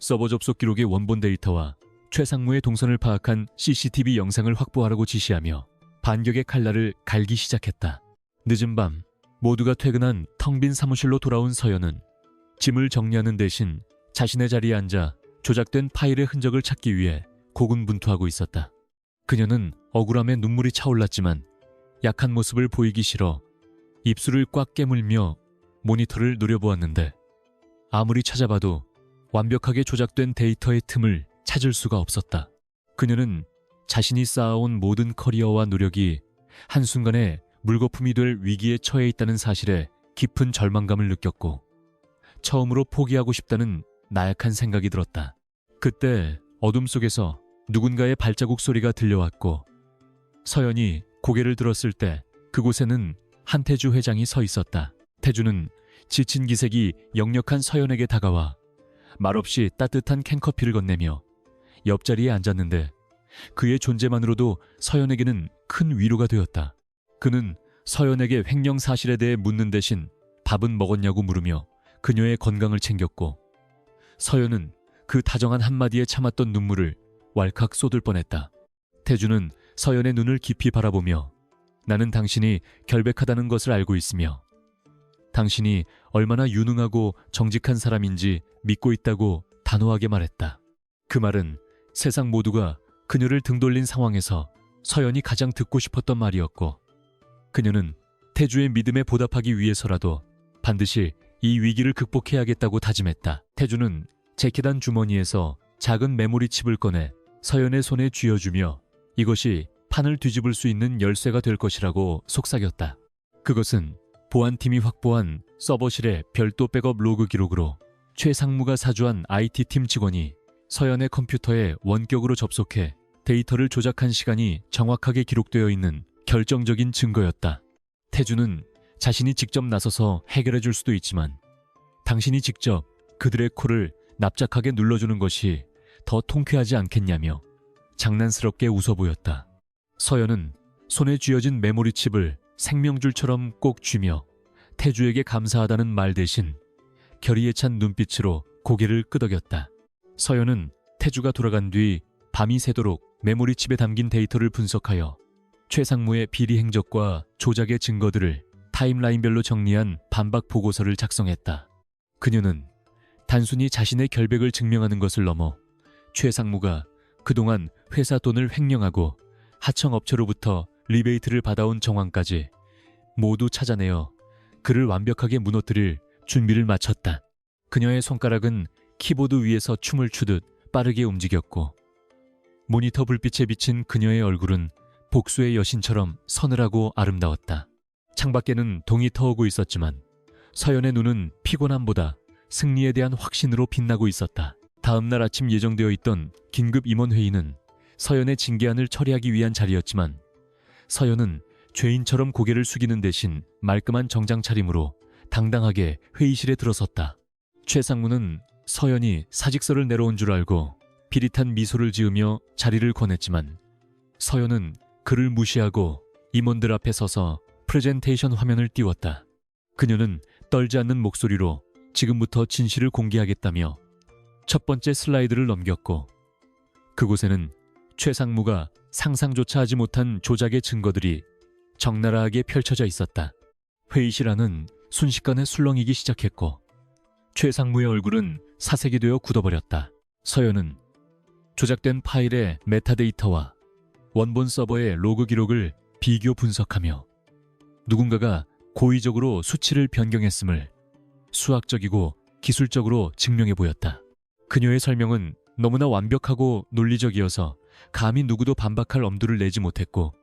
서버 접속 기록의 원본 데이터와 최상무의 동선을 파악한 CCTV 영상을 확보하라고 지시하며 반격의 칼날을 갈기 시작했다. 늦은 밤 모두가 퇴근한 텅 빈 사무실로 돌아온 서연은 짐을 정리하는 대신 자신의 자리에 앉아 조작된 파일의 흔적을 찾기 위해 고군분투하고 있었다. 그녀는 억울함에 눈물이 차올랐지만 약한 모습을 보이기 싫어 입술을 꽉 깨물며 모니터를 노려보았는데 아무리 찾아봐도 완벽하게 조작된 데이터의 틈을 찾을 수가 없었다. 그녀는 자신이 쌓아온 모든 커리어와 노력이 한순간에 물거품이 될 위기에 처해 있다는 사실에 깊은 절망감을 느꼈고 처음으로 포기하고 싶다는 나약한 생각이 들었다. 그때 어둠 속에서 누군가의 발자국 소리가 들려왔고 서연이 고개를 들었을 때 그곳에는 한태주 회장이 서 있었다. 태주는 지친 기색이 역력한 서연에게 다가와 말없이 따뜻한 캔커피를 건네며 옆자리에 앉았는데 그의 존재만으로도 서연에게는 큰 위로가 되었다. 그는 서연에게 횡령 사실에 대해 묻는 대신 밥은 먹었냐고 물으며 그녀의 건강을 챙겼고 서연은 그 다정한 한마디에 참았던 눈물을 왈칵 쏟을 뻔했다. 태주는 서연의 눈을 깊이 바라보며 나는 당신이 결백하다는 것을 알고 있으며 당신이 얼마나 유능하고 정직한 사람인지 믿고 있다고 단호하게 말했다. 그 말은 세상 모두가 그녀를 등돌린 상황에서 서연이 가장 듣고 싶었던 말이었고 그녀는 태주의 믿음에 보답하기 위해서라도 반드시 이 위기를 극복해야겠다고 다짐했다. 태주는 재킷안 주머니에서 작은 메모리 칩을 꺼내 서연의 손에 쥐어주며 이것이 판을 뒤집을 수 있는 열쇠가 될 것이라고 속삭였다. 그것은 보안팀이 확보한 서버실의 별도 백업 로그 기록으로 최상무가 사주한 IT팀 직원이 서연의 컴퓨터에 원격으로 접속해 데이터를 조작한 시간이 정확하게 기록되어 있는 결정적인 증거였다. 태주는 자신이 직접 나서서 해결해 줄 수도 있지만 당신이 직접 그들의 코를 납작하게 눌러주는 것이 더 통쾌하지 않겠냐며 장난스럽게 웃어 보였다. 서연은 손에 쥐어진 메모리 칩을 생명줄처럼 꼭 쥐며 태주에게 감사하다는 말 대신 결의에 찬 눈빛으로 고개를 끄덕였다. 서연은 태주가 돌아간 뒤 밤이 새도록 메모리칩에 담긴 데이터를 분석하여 최상무의 비리 행적과 조작의 증거들을 타임라인별로 정리한 반박 보고서를 작성했다. 그녀는 단순히 자신의 결백을 증명하는 것을 넘어 최상무가 그동안 회사 돈을 횡령하고 하청업체로부터 리베이트를 받아온 정황까지 모두 찾아내어 그를 완벽하게 무너뜨릴 준비를 마쳤다. 그녀의 손가락은 키보드 위에서 춤을 추듯 빠르게 움직였고 모니터 불빛에 비친 그녀의 얼굴은 복수의 여신처럼 서늘하고 아름다웠다. 창밖에는 동이 터오고 있었지만 서연의 눈은 피곤함보다 승리에 대한 확신으로 빛나고 있었다. 다음 날 아침 예정되어 있던 긴급 임원회의는 서연의 징계안을 처리하기 위한 자리였지만 서연은 죄인처럼 고개를 숙이는 대신 말끔한 정장 차림으로 당당하게 회의실에 들어섰다. 최상무는 서연이 사직서를 내려온 줄 알고 비릿한 미소를 지으며 자리를 권했지만 서연은 그를 무시하고 임원들 앞에 서서 프레젠테이션 화면을 띄웠다. 그녀는 떨지 않는 목소리로 지금부터 진실을 공개하겠다며 첫 번째 슬라이드를 넘겼고 그곳에는 최상무가 상상조차 하지 못한 조작의 증거들이 적나라하게 펼쳐져 있었다. 회의실 안은 순식간에 술렁이기 시작했고 최상무의 얼굴은 사색이 되어 굳어버렸다. 서연은 조작된 파일의 메타데이터와 원본 서버의 로그 기록을 비교 분석하며 누군가가 고의적으로 수치를 변경했음을 수학적이고 기술적으로 증명해 보였다. 그녀의 설명은 너무나 완벽하고 논리적이어서 감히 누구도 반박할 엄두를 내지 못했고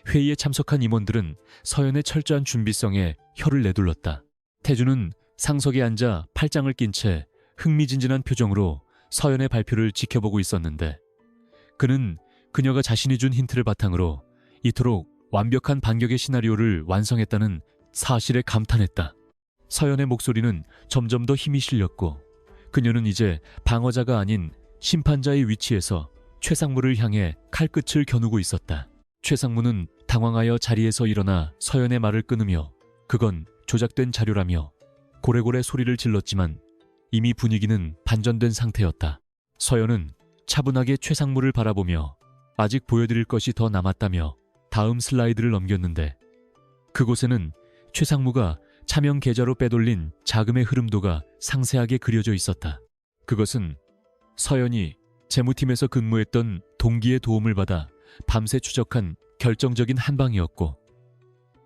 회의에 참석한 임원들은 서연의 철저한 준비성에 혀를 내둘렀다. 태주는 상석에 앉아 팔짱을 낀 채 흥미진진한 표정으로 서연의 발표를 지켜보고 있었는데 그는 그녀가 자신이 준 힌트를 바탕으로 이토록 완벽한 반격의 시나리오를 완성했다는 사실에 감탄했다. 서연의 목소리는 점점 더 힘이 실렸고 그녀는 이제 방어자가 아닌 심판자의 위치에서 최상무를 향해 칼끝을 겨누고 있었다. 최상무는 당황하여 자리에서 일어나 서연의 말을 끊으며 그건 조작된 자료라며 고래고래 소리를 질렀지만 이미 분위기는 반전된 상태였다. 서연은 차분하게 최상무를 바라보며 아직 보여드릴 것이 더 남았다며 다음 슬라이드를 넘겼는데 그곳에는 최상무가 차명 계좌로 빼돌린 자금의 흐름도가 상세하게 그려져 있었다. 그것은 서연이 재무팀에서 근무했던 동기의 도움을 받아 밤새 추적한 결정적인 한 방이었고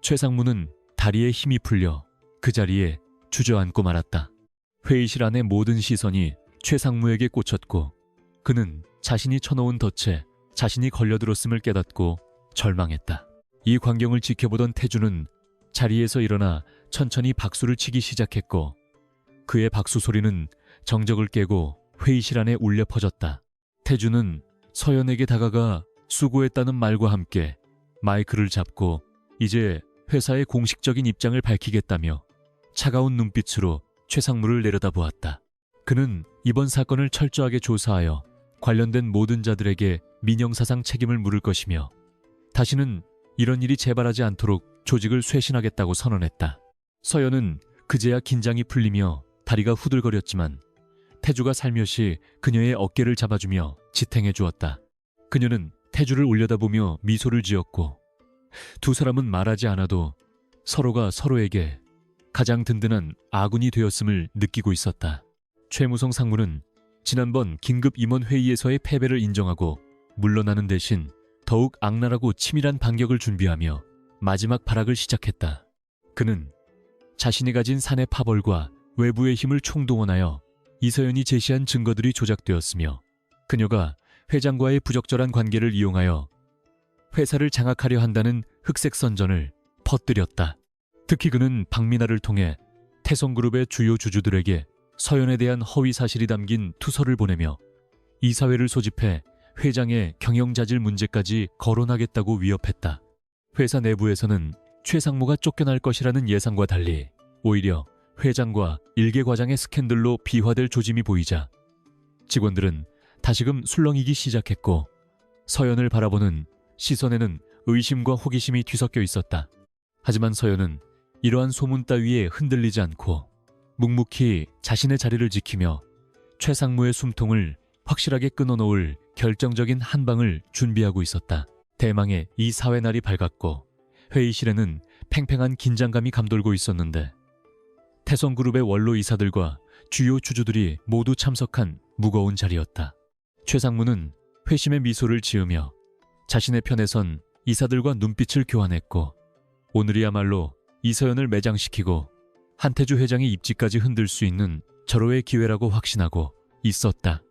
최상무는 다리에 힘이 풀려 그 자리에 주저앉고 말았다. 회의실 안의 모든 시선이 최상무에게 꽂혔고 그는 자신이 쳐놓은 덫에 자신이 걸려들었음을 깨닫고 절망했다. 이 광경을 지켜보던 태주는 자리에서 일어나 천천히 박수를 치기 시작했고 그의 박수 소리는 정적을 깨고 회의실 안에 울려 퍼졌다. 태주는 서연에게 다가가 수고했다는 말과 함께 마이크를 잡고 이제 회사의 공식적인 입장을 밝히겠다며 차가운 눈빛으로 최상무를 내려다보았다. 그는 이번 사건을 철저하게 조사하여 관련된 모든 자들에게 민형사상 책임을 물을 것이며 다시는 이런 일이 재발하지 않도록 조직을 쇄신하겠다고 선언했다. 서연은 그제야 긴장이 풀리며 다리가 후들거렸지만 태주가 살며시 그녀의 어깨를 잡아주며 지탱해 주었다. 그녀는 태주를 올려다보며 미소를 지었고 두 사람은 말하지 않아도 서로가 서로에게 가장 든든한 아군이 되었음을 느끼고 있었다. 최무성 상무는 지난번 긴급 임원 회의에서의 패배를 인정하고 물러나는 대신 더욱 악랄하고 치밀한 반격을 준비하며 마지막 발악을 시작했다. 그는 자신이 가진 사내 파벌과 외부의 힘을 총동원하여 이서연이 제시한 증거들이 조작되었으며 그녀가 회장과의 부적절한 관계를 이용하여 회사를 장악하려 한다는 흑색 선전을 퍼뜨렸다. 특히 그는 박민아를 통해 태성그룹의 주요 주주들에게 서연에 대한 허위 사실이 담긴 투서를 보내며 이사회를 소집해 회장의 경영자질 문제까지 거론하겠다고 위협했다. 회사 내부에서는 최상무가 쫓겨날 것이라는 예상과 달리 오히려 회장과 일개 과장의 스캔들로 비화될 조짐이 보이자 직원들은 다시금 술렁이기 시작했고 서연을 바라보는 시선에는 의심과 호기심이 뒤섞여 있었다. 하지만 서연은 이러한 소문 따위에 흔들리지 않고 묵묵히 자신의 자리를 지키며 최상무의 숨통을 확실하게 끊어놓을 결정적인 한 방을 준비하고 있었다. 대망의 이 사회 날이 밝았고 회의실에는 팽팽한 긴장감이 감돌고 있었는데 태성그룹의 원로 이사들과 주요 주주들이 모두 참석한 무거운 자리였다. 최상무는 회심의 미소를 지으며 자신의 편에 선 이사들과 눈빛을 교환했고 오늘이야말로 이서연을 매장시키고 한태주 회장의 입지까지 흔들 수 있는 절호의 기회라고 확신하고 있었다.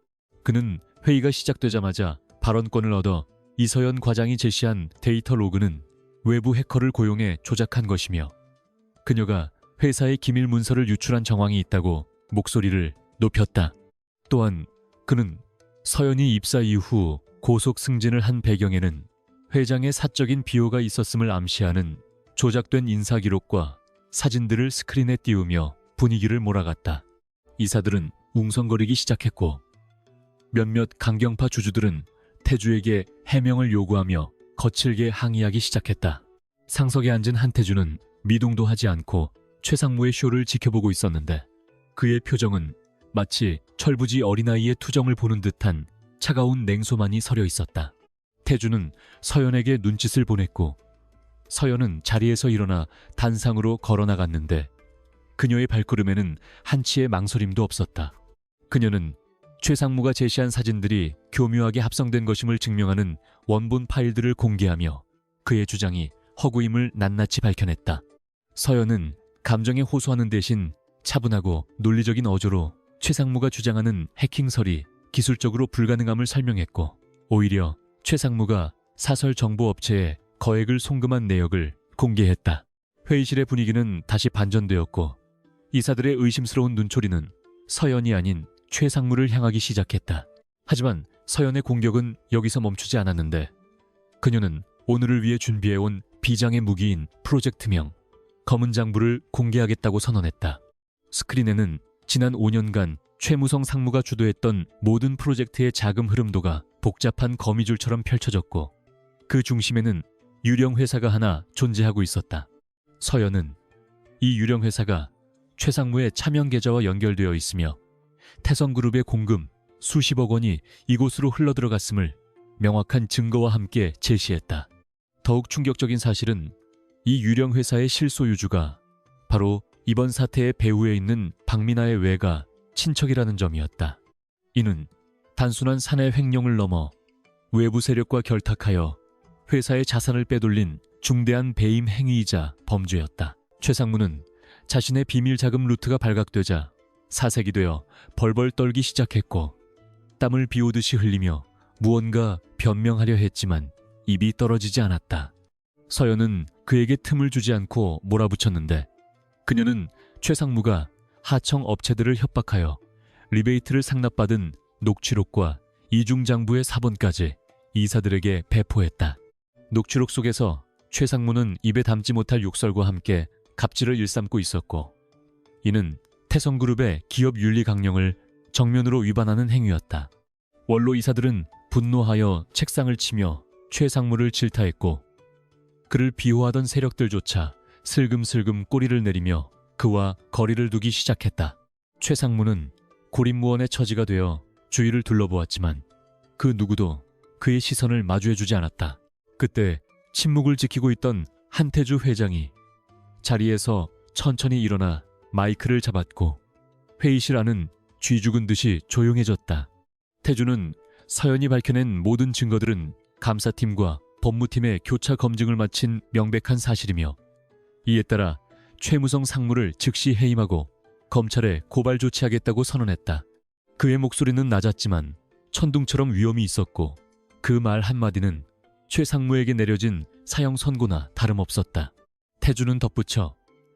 그는 회의가 시작되자마자 발언권을 얻어 이서연 과장이 제시한 데이터 로그는 외부 해커를 고용해 조작한 것이며 그녀가 회사의 기밀 문서를 유출한 정황이 있다고 목소리를 높였다. 또한 그는 서연이 입사 이후 고속 승진을 한 배경에는 회장의 사적인 비호가 있었음을 암시하는 조작된 인사 기록과 사진들을 스크린에 띄우며 분위기를 몰아갔다. 이사들은 웅성거리기 시작했고 몇몇 강경파 주주들은 태주에게 해명을 요구하며 거칠게 항의하기 시작했다. 상석에 앉은 한태주는 미동도 하지 않고 최상무의 쇼를 지켜보고 있었는데 그의 표정은 마치 철부지 어린아이의 투정을 보는 듯한 차가운 냉소만이 서려 있었다. 태주는 서연에게 눈짓을 보냈고 서연은 자리에서 일어나 단상으로 걸어나갔는데 그녀의 발걸음에는 한치의 망설임도 없었다. 그녀는 최상무가 제시한 사진들이 교묘하게 합성된 것임을 증명하는 원본 파일들을 공개하며 그의 주장이 허구임을 낱낱이 밝혀냈다. 서연은 감정에 호소하는 대신 차분하고 논리적인 어조로 최상무가 주장하는 해킹설이 기술적으로 불가능함을 설명했고 오히려 최상무가 사설 정보업체에 거액을 송금한 내역을 공개했다. 회의실의 분위기는 다시 반전되었고 이사들의 의심스러운 눈초리는 서연이 아닌 최상무를 향하기 시작했다. 하지만 서연의 공격은 여기서 멈추지 않았는데 그녀는 오늘을 위해 준비해온 비장의 무기인 프로젝트명 검은 장부를 공개하겠다고 선언했다. 스크린에는 지난 5년간 최무성 상무가 주도했던 모든 프로젝트의 자금 흐름도가 복잡한 거미줄처럼 펼쳐졌고 그 중심에는 유령 회사가 하나 존재하고 있었다. 서연은 이 유령 회사가 최상무의 차명 계좌와 연결되어 있으며 태성그룹의 공금 수십억 원이 이곳으로 흘러들어갔음을 명확한 증거와 함께 제시했다. 더욱 충격적인 사실은 이 유령 회사의 실소유주가 바로 이번 사태의 배후에 있는 박민아의 외가 친척이라는 점이었다. 이는 단순한 사내 횡령을 넘어 외부 세력과 결탁하여 회사의 자산을 빼돌린 중대한 배임 행위이자 범죄였다. 최상무는 자신의 비밀 자금 루트가 발각되자 사색이 되어 벌벌 떨기 시작했고 땀을 비오듯이 흘리며 무언가 변명하려 했지만 입이 떨어지지 않았다. 서연은 그에게 틈을 주지 않고 몰아붙였는데 그녀는 최상무가 하청 업체들을 협박하여 리베이트를 상납받은 녹취록과 이중장부의 사본까지 이사들에게 배포했다. 녹취록 속에서 최상무는 입에 담지 못할 욕설과 함께 갑질을 일삼고 있었고 이는 태성그룹의 기업 윤리 강령을 정면으로 위반하는 행위였다. 원로 이사들은 분노하여 책상을 치며 최상무를 질타했고 그를 비호하던 세력들조차 슬금슬금 꼬리를 내리며 그와 거리를 두기 시작했다. 최상무는 고립무원의 처지가 되어 주위를 둘러보았지만 그 누구도 그의 시선을 마주해주지 않았다. 그때 침묵을 지키고 있던 한태주 회장이 자리에서 천천히 일어나 마이크를 잡았고 회의실 안은 쥐 죽은 듯이 조용해졌다. 태주는 서연이 밝혀낸 모든 증거들은 감사팀과 법무팀의 교차 검증을 마친 명백한 사실이며 이에 따라 최무성 상무를 즉시 해임하고 검찰에 고발 조치하겠다고 선언했다. 그의 목소리는 낮았지만 천둥처럼 위엄이 있었고 그 말 한마디는 최 상무에게 내려진 사형 선고나 다름없었다. 태주는 덧붙여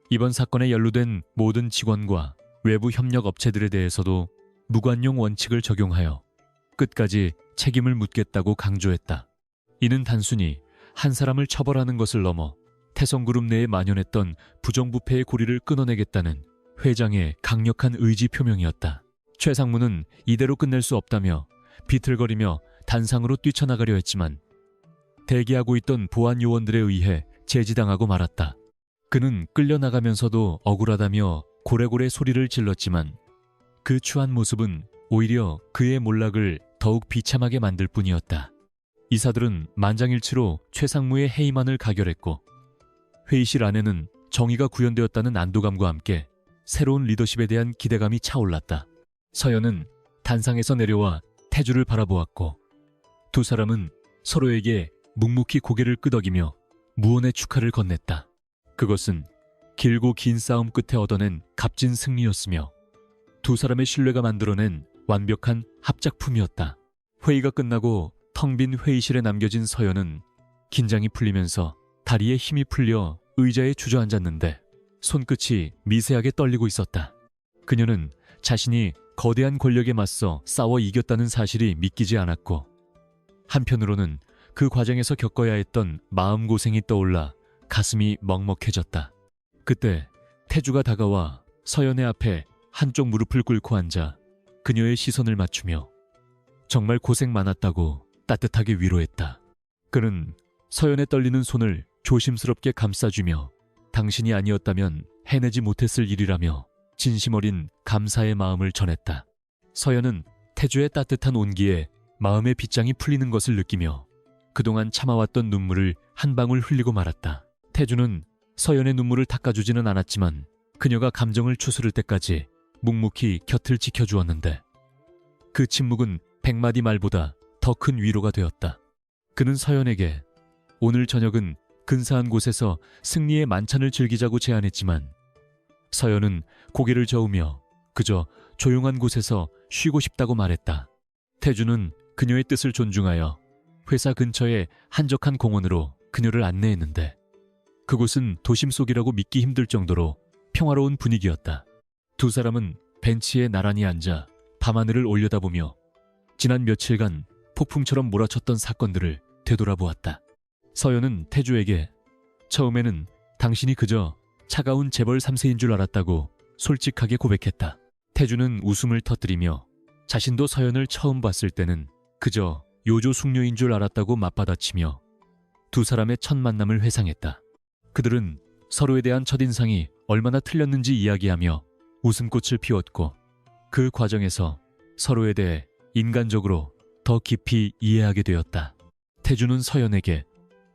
이번 사건에 연루된 모든 직원과 외부 협력 업체들에 대해서도 무관용 원칙을 적용하여 끝까지 책임을 묻겠다고 강조했다. 이는 단순히 한 사람을 처벌하는 것을 넘어 태성그룹 내에 만연했던 부정부패의 고리를 끊어내겠다는 회장의 강력한 의지 표명이었다. 최 상무는 이대로 끝낼 수 없다며 비틀거리며 단상으로 뛰쳐나가려 했지만 대기하고 있던 보안 요원들에 의해 제지당하고 말았다. 그는 끌려나가면서도 억울하다며 고래고래 소리를 질렀지만 그 추한 모습은 오히려 그의 몰락을 더욱 비참하게 만들 뿐이었다. 이사들은 만장일치로 최상무의 해임안을 가결했고 회의실 안에는 정의가 구현되었다는 안도감과 함께 새로운 리더십에 대한 기대감이 차올랐다. 서연은 단상에서 내려와 태주를 바라보았고 두 사람은 서로에게 묵묵히 고개를 끄덕이며 무언의 축하를 건넸다. 그것은 길고 긴 싸움 끝에 얻어낸 값진 승리였으며 두 사람의 신뢰가 만들어낸 완벽한 합작품이었다. 회의가 끝나고 텅 빈 회의실에 남겨진 서연은 긴장이 풀리면서 다리에 힘이 풀려 의자에 주저앉았는데 손끝이 미세하게 떨리고 있었다. 그녀는 자신이 거대한 권력에 맞서 싸워 이겼다는 사실이 믿기지 않았고 한편으로는 그 과정에서 겪어야 했던 마음고생이 떠올라 가슴이 먹먹해졌다. 그때 태주가 다가와 서연의 앞에 한쪽 무릎을 꿇고 앉아 그녀의 시선을 맞추며 정말 고생 많았다고 따뜻하게 위로했다. 그는 서연의 떨리는 손을 조심스럽게 감싸주며 당신이 아니었다면 해내지 못했을 일이라며 진심 어린 감사의 마음을 전했다. 서연은 태주의 따뜻한 온기에 마음의 빗장이 풀리는 것을 느끼며 그동안 참아왔던 눈물을 한 방울 흘리고 말았다. 태주는 서연의 눈물을 닦아주지는 않았지만 그녀가 감정을 추스를 때까지 묵묵히 곁을 지켜주었는데 그 침묵은 100마디 말보다 더 큰 위로가 되었다. 그는 서연에게 오늘 저녁은 근사한 곳에서 승리의 만찬을 즐기자고 제안했지만 서연은 고개를 저으며 그저 조용한 곳에서 쉬고 싶다고 말했다. 태주는 그녀의 뜻을 존중하여 회사 근처의 한적한 공원으로 그녀를 안내했는데 그곳은 도심 속이라고 믿기 힘들 정도로 평화로운 분위기였다. 두 사람은 벤치에 나란히 앉아 밤하늘을 올려다보며 지난 며칠간 폭풍처럼 몰아쳤던 사건들을 되돌아보았다. 서연은 태주에게 처음에는 당신이 그저 차가운 재벌 3세인 줄 알았다고 솔직하게 고백했다. 태주는 웃음을 터뜨리며 자신도 서연을 처음 봤을 때는 그저 요조 숙녀인 줄 알았다고 맞받아치며 두 사람의 첫 만남을 회상했다. 그들은 서로에 대한 첫인상이 얼마나 틀렸는지 이야기하며 웃음꽃을 피웠고 그 과정에서 서로에 대해 인간적으로 더 깊이 이해하게 되었다. 태주는 서연에게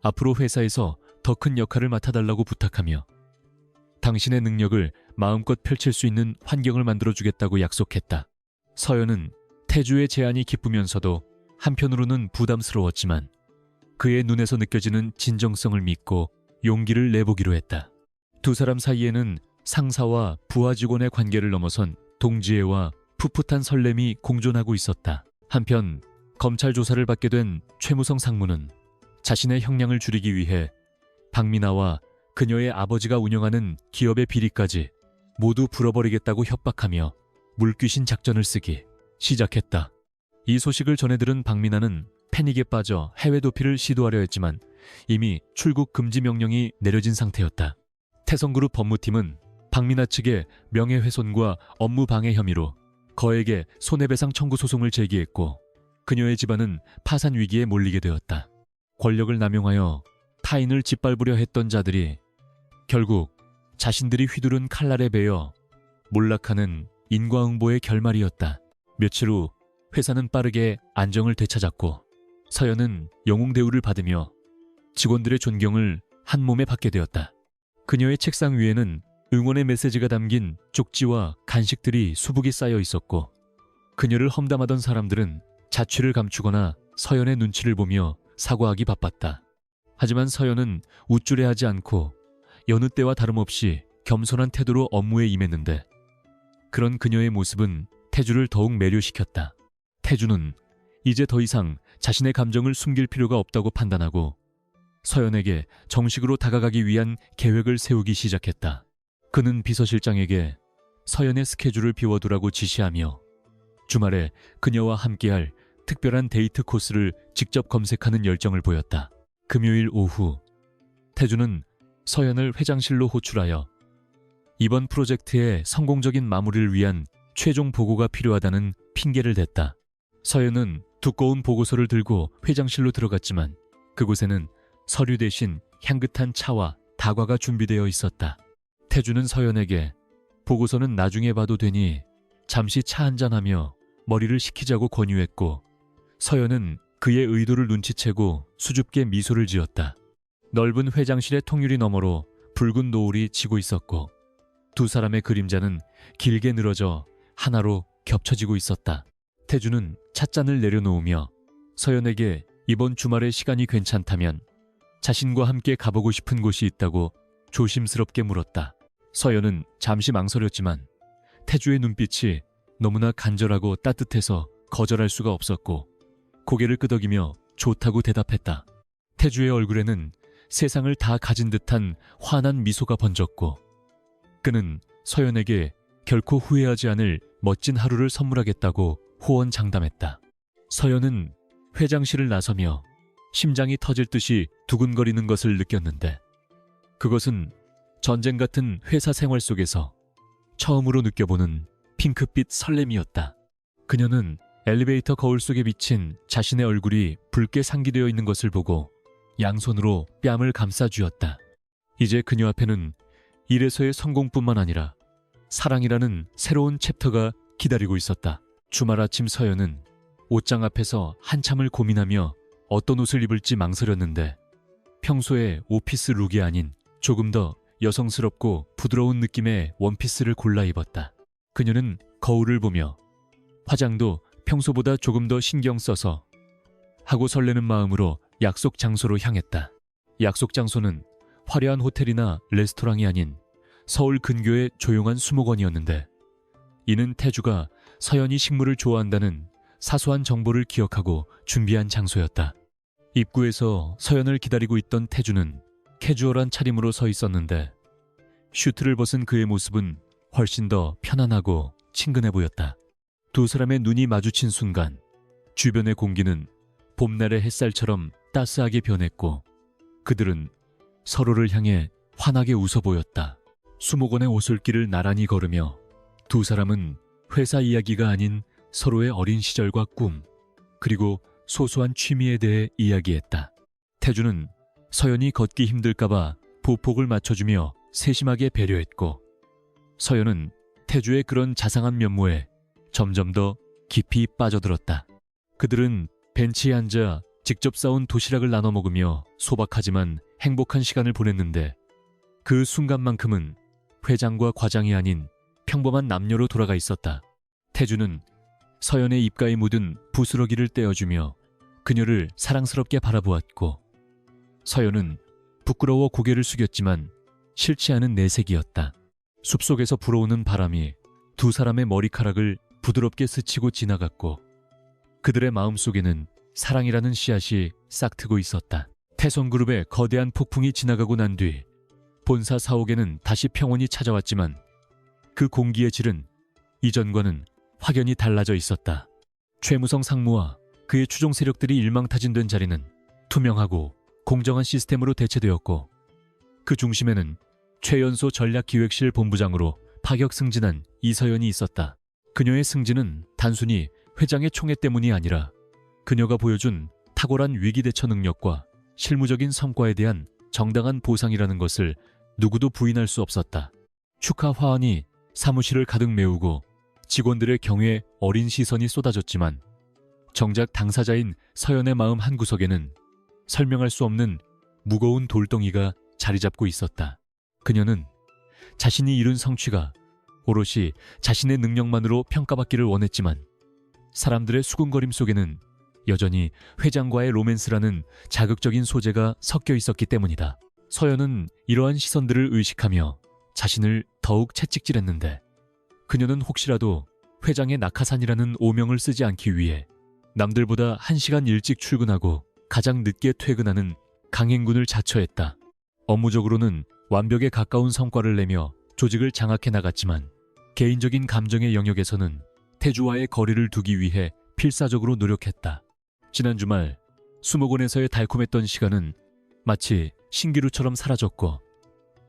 앞으로 회사에서 더 큰 역할을 맡아달라고 부탁하며 당신의 능력을 마음껏 펼칠 수 있는 환경을 만들어주겠다고 약속했다. 서연은 태주의 제안이 기쁘면서도 한편으로는 부담스러웠지만 그의 눈에서 느껴지는 진정성을 믿고 용기를 내보기로 했다. 두 사람 사이에는 상사와 부하 직원의 관계를 넘어선 동지애와 풋풋한 설렘이 공존하고 있었다. 한편 검찰 조사를 받게 된 최무성 상무는 자신의 형량을 줄이기 위해 박민아와 그녀의 아버지가 운영하는 기업의 비리까지 모두 불어버리겠다고 협박하며 물귀신 작전을 쓰기 시작했다. 이 소식을 전해들은 박민아는 패닉에 빠져 해외 도피를 시도하려 했지만 이미 출국 금지 명령이 내려진 상태였다. 태성그룹 법무팀은 박민아 측의 명예훼손과 업무방해 혐의로 거액의 손해배상 청구 소송을 제기했고 그녀의 집안은 파산 위기에 몰리게 되었다. 권력을 남용하여 타인을 짓밟으려 했던 자들이 결국 자신들이 휘두른 칼날에 베어 몰락하는 인과응보의 결말이었다. 며칠 후 회사는 빠르게 안정을 되찾았고 서연은 영웅 대우를 받으며 직원들의 존경을 한 몸에 받게 되었다. 그녀의 책상 위에는 응원의 메시지가 담긴 쪽지와 간식들이 수북이 쌓여 있었고 그녀를 험담하던 사람들은 자취를 감추거나 서연의 눈치를 보며 사과하기 바빴다. 하지만 서연은 우쭐해하지 않고 여느 때와 다름없이 겸손한 태도로 업무에 임했는데 그런 그녀의 모습은 태주를 더욱 매료시켰다. 태주는 이제 더 이상 자신의 감정을 숨길 필요가 없다고 판단하고 서연에게 정식으로 다가가기 위한 계획을 세우기 시작했다. 그는 비서실장에게 서연의 스케줄을 비워두라고 지시하며 주말에 그녀와 함께할 특별한 데이트 코스를 직접 검색하는 열정을 보였다. 금요일 오후 태주는 서연을 회장실로 호출하여 이번 프로젝트의 성공적인 마무리를 위한 최종 보고가 필요하다는 핑계를 댔다. 서연은 두꺼운 보고서를 들고 회장실로 들어갔지만 그곳에는 서류 대신 향긋한 차와 다과가 준비되어 있었다. 태주는 서연에게 보고서는 나중에 봐도 되니 잠시 차 한잔하며 머리를 식히자고 권유했고 서연은 그의 의도를 눈치채고 수줍게 미소를 지었다. 넓은 회장실의 통유리 너머로 붉은 노을이 지고 있었고 두 사람의 그림자는 길게 늘어져 하나로 겹쳐지고 있었다. 태주는 찻잔을 내려놓으며 서연에게 이번 주말에 시간이 괜찮다면 자신과 함께 가보고 싶은 곳이 있다고 조심스럽게 물었다. 서연은 잠시 망설였지만 태주의 눈빛이 너무나 간절하고 따뜻해서 거절할 수가 없었고 고개를 끄덕이며 좋다고 대답했다. 태주의 얼굴에는 세상을 다 가진 듯한 환한 미소가 번졌고 그는 서연에게 결코 후회하지 않을 멋진 하루를 선물하겠다고 호언장담했다. 서연은 회장실을 나서며 심장이 터질 듯이 두근거리는 것을 느꼈는데 그것은 전쟁 같은 회사 생활 속에서 처음으로 느껴보는 핑크빛 설렘이었다. 그녀는 엘리베이터 거울 속에 비친 자신의 얼굴이 붉게 상기되어 있는 것을 보고 양손으로 뺨을 감싸 쥐었다. 이제 그녀 앞에는 일에서의 성공뿐만 아니라 사랑이라는 새로운 챕터가 기다리고 있었다. 주말 아침 서연은 옷장 앞에서 한참을 고민하며 어떤 옷을 입을지 망설였는데 평소의 오피스 룩이 아닌 조금 더 여성스럽고 부드러운 느낌의 원피스를 골라 입었다. 그녀는 거울을 보며 화장도 평소보다 조금 더 신경 써서 하고 설레는 마음으로 약속 장소로 향했다. 약속 장소는 화려한 호텔이나 레스토랑이 아닌 서울 근교의 조용한 수목원이었는데 이는 태주가 서연이 식물을 좋아한다는 사소한 정보를 기억하고 준비한 장소였다. 입구에서 서연을 기다리고 있던 태주는 캐주얼한 차림으로 서 있었는데 슈트를 벗은 그의 모습은 훨씬 더 편안하고 친근해 보였다. 두 사람의 눈이 마주친 순간 주변의 공기는 봄날의 햇살처럼 따스하게 변했고 그들은 서로를 향해 환하게 웃어 보였다. 수목원의 오솔길을 나란히 걸으며 두 사람은 회사 이야기가 아닌 서로의 어린 시절과 꿈, 그리고 소소한 취미에 대해 이야기했다. 태주는 서연이 걷기 힘들까봐 보폭을 맞춰주며 세심하게 배려했고 서연은 태주의 그런 자상한 면모에 점점 더 깊이 빠져들었다. 그들은 벤치에 앉아 직접 싸온 도시락을 나눠 먹으며 소박하지만 행복한 시간을 보냈는데 그 순간만큼은 회장과 과장이 아닌 평범한 남녀로 돌아가 있었다. 태주는 서연의 입가에 묻은 부스러기를 떼어주며 그녀를 사랑스럽게 바라보았고 서연은 부끄러워 고개를 숙였지만 싫지 않은 내색이었다. 숲속에서 불어오는 바람이 두 사람의 머리카락을 부드럽게 스치고 지나갔고 그들의 마음속에는 사랑이라는 씨앗이 싹트고 있었다. 태성그룹의 거대한 폭풍이 지나가고 난 뒤 본사 사옥에는 다시 평온이 찾아왔지만 그 공기의 질은 이전과는 확연히 달라져 있었다. 최무성 상무와 그의 추종 세력들이 일망타진된 자리는 투명하고 공정한 시스템으로 대체되었고 그 중심에는 최연소 전략기획실 본부장으로 파격 승진한 이서연이 있었다. 그녀의 승진은 단순히 회장의 총애 때문이 아니라 그녀가 보여준 탁월한 위기대처 능력과 실무적인 성과에 대한 정당한 보상이라는 것을 누구도 부인할 수 없었다. 축하 화환이 사무실을 가득 메우고 직원들의 경외 어린 시선이 쏟아졌지만 정작 당사자인 서연의 마음 한구석에는 설명할 수 없는 무거운 돌덩이가 자리 잡고 있었다. 그녀는 자신이 이룬 성취가 오롯이 자신의 능력만으로 평가받기를 원했지만 사람들의 수군거림 속에는 여전히 회장과의 로맨스라는 자극적인 소재가 섞여 있었기 때문이다. 서연은 이러한 시선들을 의식하며 자신을 더욱 채찍질했는데 그녀는 혹시라도 회장의 낙하산이라는 오명을 쓰지 않기 위해 남들보다 1시간 일찍 출근하고 가장 늦게 퇴근하는 강행군을 자처했다. 업무적으로는 완벽에 가까운 성과를 내며 조직을 장악해 나갔지만 개인적인 감정의 영역에서는 태주와의 거리를 두기 위해 필사적으로 노력했다. 지난 주말 수목원에서의 달콤했던 시간은 마치 신기루처럼 사라졌고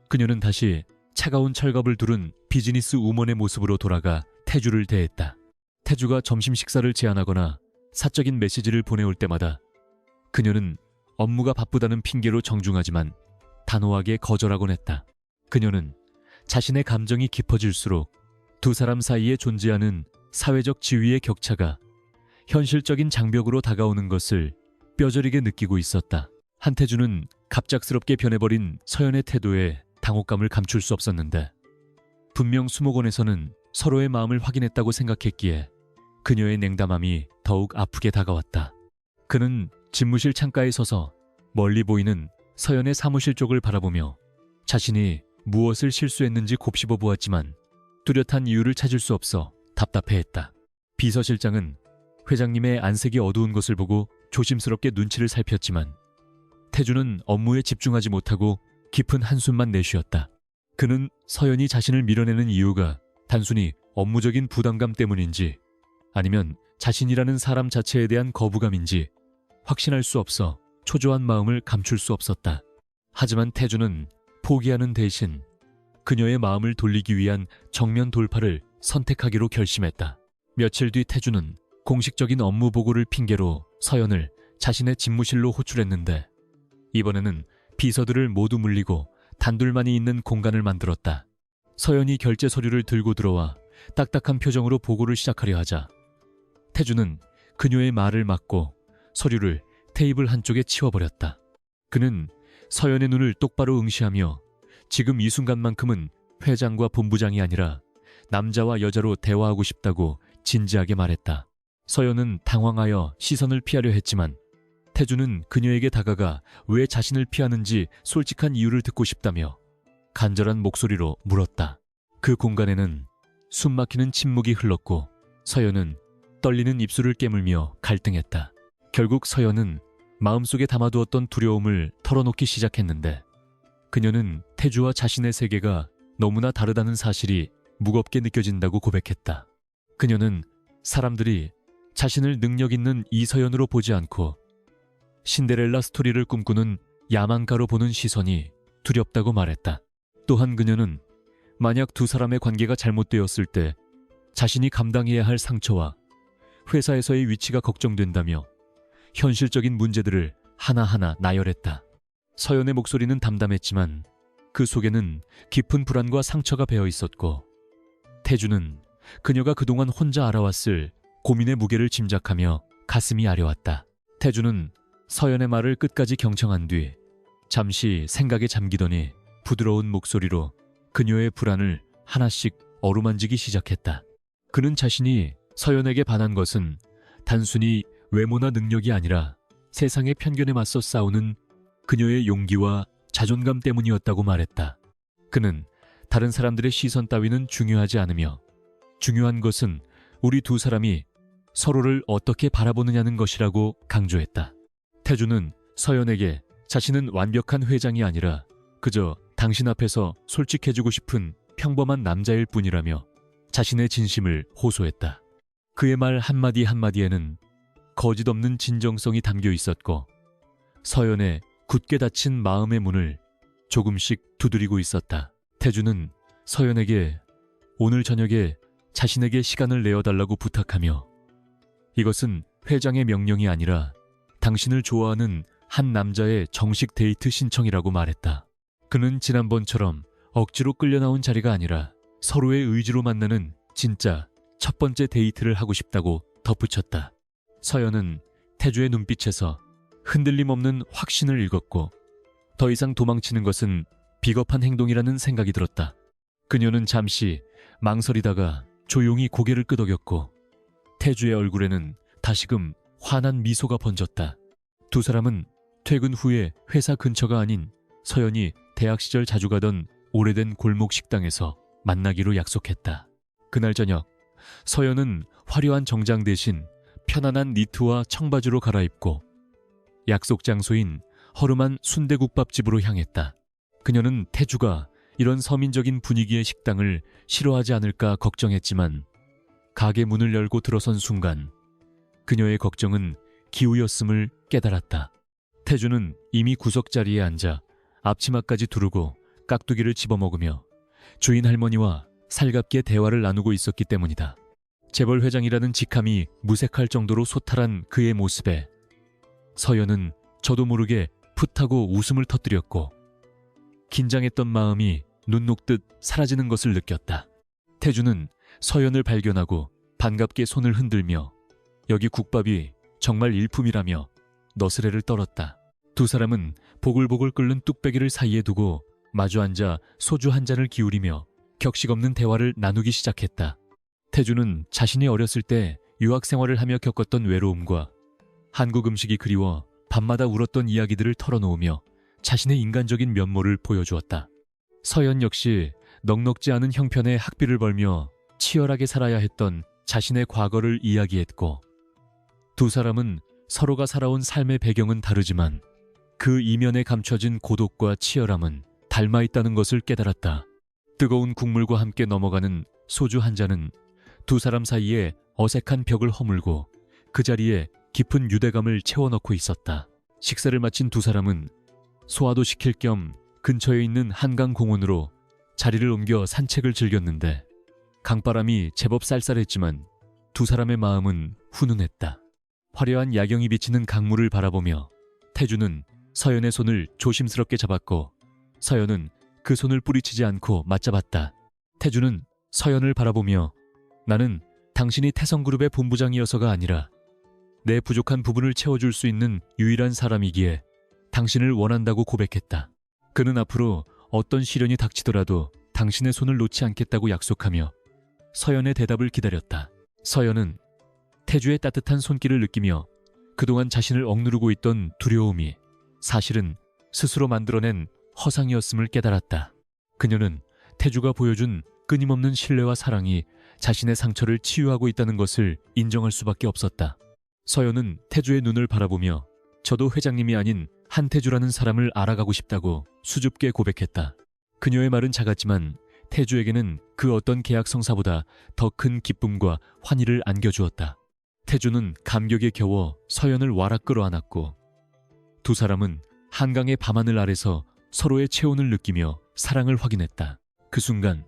그녀는 다시 차가운 철갑을 두른 비즈니스 우먼의 모습으로 돌아가 태주를 대했다. 태주가 점심 식사를 제안하거나 사적인 메시지를 보내올 때마다 그녀는 업무가 바쁘다는 핑계로 정중하지만 단호하게 거절하곤 했다. 그녀는 자신의 감정이 깊어질수록 두 사람 사이에 존재하는 사회적 지위의 격차가 현실적인 장벽으로 다가오는 것을 뼈저리게 느끼고 있었다. 한태주는 갑작스럽게 변해버린 서연의 태도에 당혹감을 감출 수 없었는데 분명 수목원에서는 서로의 마음을 확인했다고 생각했기에 그녀의 냉담함이 더욱 아프게 다가왔다. 그는 집무실 창가에 서서 멀리 보이는 서연의 사무실 쪽을 바라보며 자신이 무엇을 실수했는지 곱씹어 보았지만 뚜렷한 이유를 찾을 수 없어 답답해했다. 비서실장은 회장님의 안색이 어두운 것을 보고 조심스럽게 눈치를 살폈지만 태주는 업무에 집중하지 못하고 깊은 한숨만 내쉬었다. 그는 서연이 자신을 밀어내는 이유가 단순히 업무적인 부담감 때문인지 아니면 자신이라는 사람 자체에 대한 거부감인지 확신할 수 없어 초조한 마음을 감출 수 없었다. 하지만 태주는 포기하는 대신 그녀의 마음을 돌리기 위한 정면 돌파를 선택하기로 결심했다. 며칠 뒤 태주는 공식적인 업무 보고를 핑계로 서연을 자신의 집무실로 호출했는데 이번에는 비서들을 모두 물리고 단둘만이 있는 공간을 만들었다. 서연이 결제 서류를 들고 들어와 딱딱한 표정으로 보고를 시작하려 하자 태주는 그녀의 말을 막고 서류를 테이블 한쪽에 치워버렸다. 그는 서연의 눈을 똑바로 응시하며 지금 이 순간만큼은 회장과 본부장이 아니라 남자와 여자로 대화하고 싶다고 진지하게 말했다. 서연은 당황하여 시선을 피하려 했지만 태주는 그녀에게 다가가 왜 자신을 피하는지 솔직한 이유를 듣고 싶다며 간절한 목소리로 물었다. 그 공간에는 숨막히는 침묵이 흘렀고 서연은 떨리는 입술을 깨물며 갈등했다. 결국 서연은 마음속에 담아두었던 두려움을 털어놓기 시작했는데 그녀는 태주와 자신의 세계가 너무나 다르다는 사실이 무겁게 느껴진다고 고백했다. 그녀는 사람들이 자신을 능력 있는 이서연으로 보지 않고 신데렐라 스토리를 꿈꾸는 야망가로 보는 시선이 두렵다고 말했다. 또한 그녀는 만약 두 사람의 관계가 잘못되었을 때 자신이 감당해야 할 상처와 회사에서의 위치가 걱정된다며 현실적인 문제들을 하나하나 나열했다. 서연의 목소리는 담담했지만 그 속에는 깊은 불안과 상처가 배어 있었고 태주는 그녀가 그동안 혼자 알아왔을 고민의 무게를 짐작하며 가슴이 아려왔다. 태주는 서연의 말을 끝까지 경청한 뒤 잠시 생각에 잠기더니 부드러운 목소리로 그녀의 불안을 하나씩 어루만지기 시작했다. 그는 자신이 서연에게 반한 것은 단순히 외모나 능력이 아니라 세상의 편견에 맞서 싸우는 그녀의 용기와 자존감 때문이었다고 말했다. 그는 다른 사람들의 시선 따위는 중요하지 않으며 중요한 것은 우리 두 사람이 서로를 어떻게 바라보느냐는 것이라고 강조했다. 태주는 서연에게 자신은 완벽한 회장이 아니라 그저 당신 앞에서 솔직해지고 싶은 평범한 남자일 뿐이라며 자신의 진심을 호소했다. 그의 말 한마디 한마디에는 거짓 없는 진정성이 담겨 있었고 서연의 굳게 닫힌 마음의 문을 조금씩 두드리고 있었다. 태주는 서연에게 오늘 저녁에 자신에게 시간을 내어달라고 부탁하며 이것은 회장의 명령이 아니라 당신을 좋아하는 한 남자의 정식 데이트 신청이라고 말했다. 그는 지난번처럼 억지로 끌려나온 자리가 아니라 서로의 의지로 만나는 진짜 첫 번째 데이트를 하고 싶다고 덧붙였다. 서연은 태주의 눈빛에서 흔들림 없는 확신을 읽었고 더 이상 도망치는 것은 비겁한 행동이라는 생각이 들었다. 그녀는 잠시 망설이다가 조용히 고개를 끄덕였고 태주의 얼굴에는 다시금 환한 미소가 번졌다. 두 사람은 퇴근 후에 회사 근처가 아닌 서연이 대학 시절 자주 가던 오래된 골목 식당에서 만나기로 약속했다. 그날 저녁 서연은 화려한 정장 대신 편안한 니트와 청바지로 갈아입고 약속 장소인 허름한 순대국밥집으로 향했다. 그녀는 태주가 이런 서민적인 분위기의 식당을 싫어하지 않을까 걱정했지만 가게 문을 열고 들어선 순간 그녀의 걱정은 기우였음을 깨달았다. 태주는 이미 구석자리에 앉아 앞치마까지 두르고 깍두기를 집어먹으며 주인 할머니와 살갑게 대화를 나누고 있었기 때문이다. 재벌 회장이라는 직함이 무색할 정도로 소탈한 그의 모습에 서연은 저도 모르게 풋하고 웃음을 터뜨렸고 긴장했던 마음이 눈 녹듯 사라지는 것을 느꼈다. 태주는 서연을 발견하고 반갑게 손을 흔들며 여기 국밥이 정말 일품이라며 너스레를 떨었다. 두 사람은 보글보글 끓는 뚝배기를 사이에 두고 마주 앉아 소주 한 잔을 기울이며 격식 없는 대화를 나누기 시작했다. 태주는 자신이 어렸을 때 유학 생활을 하며 겪었던 외로움과 한국 음식이 그리워 밤마다 울었던 이야기들을 털어놓으며 자신의 인간적인 면모를 보여주었다. 서연 역시 넉넉지 않은 형편에 학비를 벌며 치열하게 살아야 했던 자신의 과거를 이야기했고, 두 사람은 서로가 살아온 삶의 배경은 다르지만 그 이면에 감춰진 고독과 치열함은 닮아 있다는 것을 깨달았다. 뜨거운 국물과 함께 넘어가는 소주 한 잔은 두 사람 사이에 어색한 벽을 허물고 그 자리에 깊은 유대감을 채워넣고 있었다. 식사를 마친 두 사람은 소화도 시킬 겸 근처에 있는 한강 공원으로 자리를 옮겨 산책을 즐겼는데, 강바람이 제법 쌀쌀했지만 두 사람의 마음은 훈훈했다. 화려한 야경이 비치는 강물을 바라보며 태주는 서연의 손을 조심스럽게 잡았고, 서연은 그 손을 뿌리치지 않고 맞잡았다. 태주는 서연을 바라보며 나는 당신이 태성그룹의 본부장이어서가 아니라 내 부족한 부분을 채워줄 수 있는 유일한 사람이기에 당신을 원한다고 고백했다. 그는 앞으로 어떤 시련이 닥치더라도 당신의 손을 놓지 않겠다고 약속하며 서연의 대답을 기다렸다. 서연은 태주의 따뜻한 손길을 느끼며 그동안 자신을 억누르고 있던 두려움이 사실은 스스로 만들어낸 허상이었음을 깨달았다. 그녀는 태주가 보여준 끊임없는 신뢰와 사랑이 자신의 상처를 치유하고 있다는 것을 인정할 수밖에 없었다. 서연은 태주의 눈을 바라보며 저도 회장님이 아닌 한태주라는 사람을 알아가고 싶다고 수줍게 고백했다. 그녀의 말은 작았지만 태주에게는 그 어떤 계약 성사보다 더 큰 기쁨과 환희를 안겨주었다. 태주는 감격에 겨워 서연을 와락 끌어안았고, 두 사람은 한강의 밤하늘 아래서 서로의 체온을 느끼며 사랑을 확인했다. 그 순간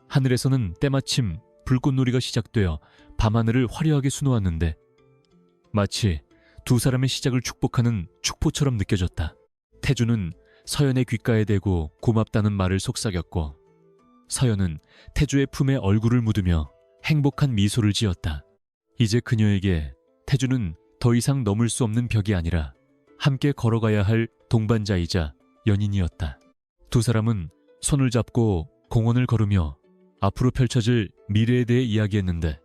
하늘에서는 때마침 불꽃놀이가 시작되어 밤하늘을 화려하게 수놓았는데 마치 두 사람의 시작을 축복하는 축포처럼 느껴졌다. 태주는 서연의 귓가에 대고 고맙다는 말을 속삭였고, 서연은 태주의 품에 얼굴을 묻으며 행복한 미소를 지었다. 이제 그녀에게 태주는 더 이상 넘을 수 없는 벽이 아니라 함께 걸어가야 할 동반자이자 연인이었다. 두 사람은 손을 잡고 공원을 걸으며 앞으로 펼쳐질 미래에 대해 이야기했는데,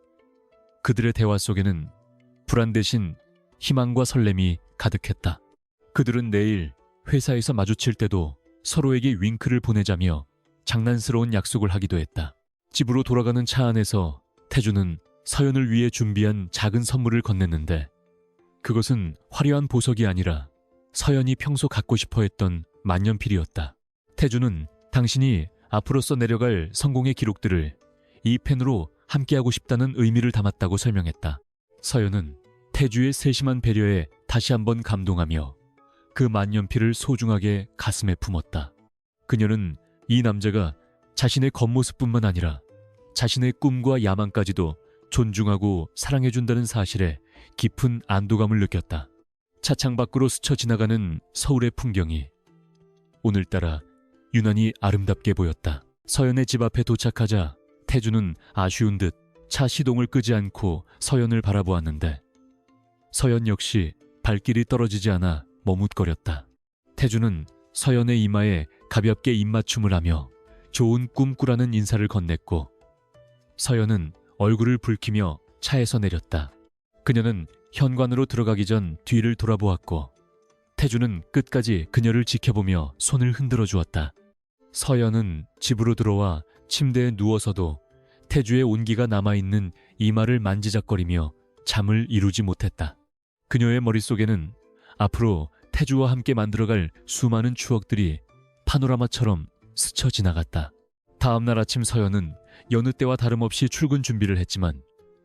그들의 대화 속에는 불안 대신 희망과 설렘이 가득했다. 그들은 내일 회사에서 마주칠 때도 서로에게 윙크를 보내자며 장난스러운 약속을 하기도 했다. 집으로 돌아가는 차 안에서 태주는 서연을 위해 준비한 작은 선물을 건넸는데, 그것은 화려한 보석이 아니라 서연이 평소 갖고 싶어 했던 만년필이었다. 태주는 당신이 앞으로 써내려갈 성공의 기록들을 이 펜으로 함께하고 싶다는 의미를 담았다고 설명했다. 서연은 태주의 세심한 배려에 다시 한번 감동하며 그 만년필을 소중하게 가슴에 품었다. 그녀는 이 남자가 자신의 겉모습뿐만 아니라 자신의 꿈과 야망까지도 존중하고 사랑해준다는 사실에 깊은 안도감을 느꼈다. 차창 밖으로 스쳐 지나가는 서울의 풍경이 오늘따라 유난히 아름답게 보였다. 서연의 집 앞에 도착하자 태주는 아쉬운 듯 차 시동을 끄지 않고 서연을 바라보았는데, 서연 역시 발길이 떨어지지 않아 머뭇거렸다. 태주는 서연의 이마에 가볍게 입맞춤을 하며 좋은 꿈 꾸라는 인사를 건넸고, 서연은 얼굴을 붉히며 차에서 내렸다. 그녀는 현관으로 들어가기 전 뒤를 돌아보았고, 태주는 끝까지 그녀를 지켜보며 손을 흔들어 주었다. 서연은 집으로 들어와 침대에 누워서도 태주의 온기가 남아있는 이마를 만지작거리며 잠을 이루지 못했다. 그녀의 머릿속에는 앞으로 태주와 함께 만들어갈 수많은 추억들이 파노라마처럼 스쳐 지나갔다. 다음날 아침 서연은 여느 때와 다름없이 출근 준비를 했지만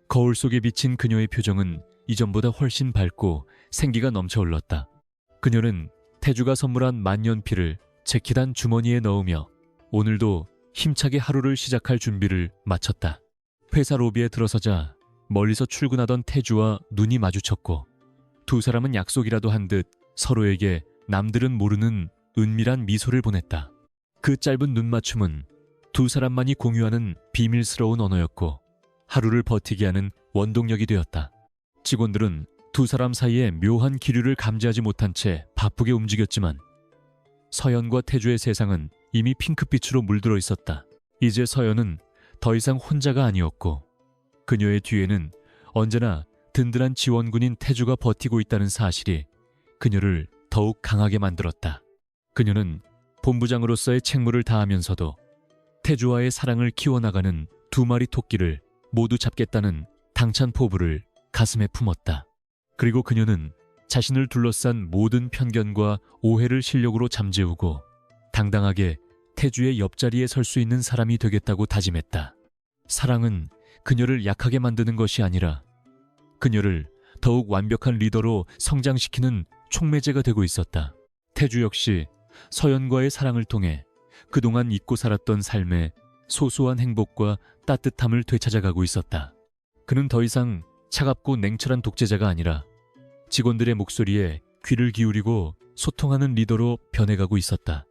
거울 속에 비친 그녀의 표정은 이전보다 훨씬 밝고 생기가 넘쳐 흘렀다. 그녀는 태주가 선물한 만년필을 재킷안 주머니에 넣으며 오늘도 힘차게 하루를 시작할 준비를 마쳤다. 회사 로비에 들어서자 멀리서 출근하던 태주와 눈이 마주쳤고, 두 사람은 약속이라도 한 듯 서로에게 남들은 모르는 은밀한 미소를 보냈다. 그 짧은 눈맞춤은 두 사람만이 공유하는 비밀스러운 언어였고 하루를 버티게 하는 원동력이 되었다. 직원들은 두 사람 사이에 묘한 기류를 감지하지 못한 채 바쁘게 움직였지만 서연과 태주의 세상은 이미 핑크빛으로 물들어 있었다. 이제 서연은 더 이상 혼자가 아니었고 그녀의 뒤에는 언제나 든든한 지원군인 태주가 버티고 있다는 사실이 그녀를 더욱 강하게 만들었다. 그녀는 본부장으로서의 책무를 다하면서도 태주와의 사랑을 키워나가는 두 마리 토끼를 모두 잡겠다는 당찬 포부를 가슴에 품었다. 그리고 그녀는 자신을 둘러싼 모든 편견과 오해를 실력으로 잠재우고 당당하게 태주의 옆자리에 설 수 있는 사람이 되겠다고 다짐했다. 사랑은 그녀를 약하게 만드는 것이 아니라 그녀를 더욱 완벽한 리더로 성장시키는 촉매제가 되고 있었다. 태주 역시 서연과의 사랑을 통해 그동안 잊고 살았던 삶의 소소한 행복과 따뜻함을 되찾아가고 있었다. 그는 더 이상 차갑고 냉철한 독재자가 아니라 직원들의 목소리에 귀를 기울이고 소통하는 리더로 변해가고 있었다.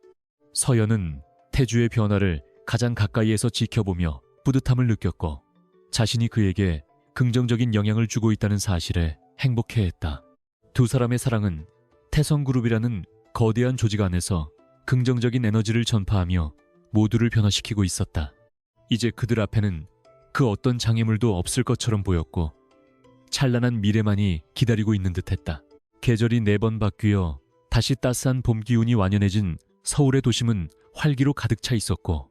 서연은 태주의 변화를 가장 가까이에서 지켜보며 뿌듯함을 느꼈고 자신이 그에게 긍정적인 영향을 주고 있다는 사실에 행복해했다. 두 사람의 사랑은 태성그룹이라는 거대한 조직 안에서 긍정적인 에너지를 전파하며 모두를 변화시키고 있었다. 이제 그들 앞에는 그 어떤 장애물도 없을 것처럼 보였고 찬란한 미래만이 기다리고 있는 듯했다. 계절이 4번 바뀌어 다시 따스한 봄 기운이 완연해진 서울의 도심은 활기로 가득 차 있었고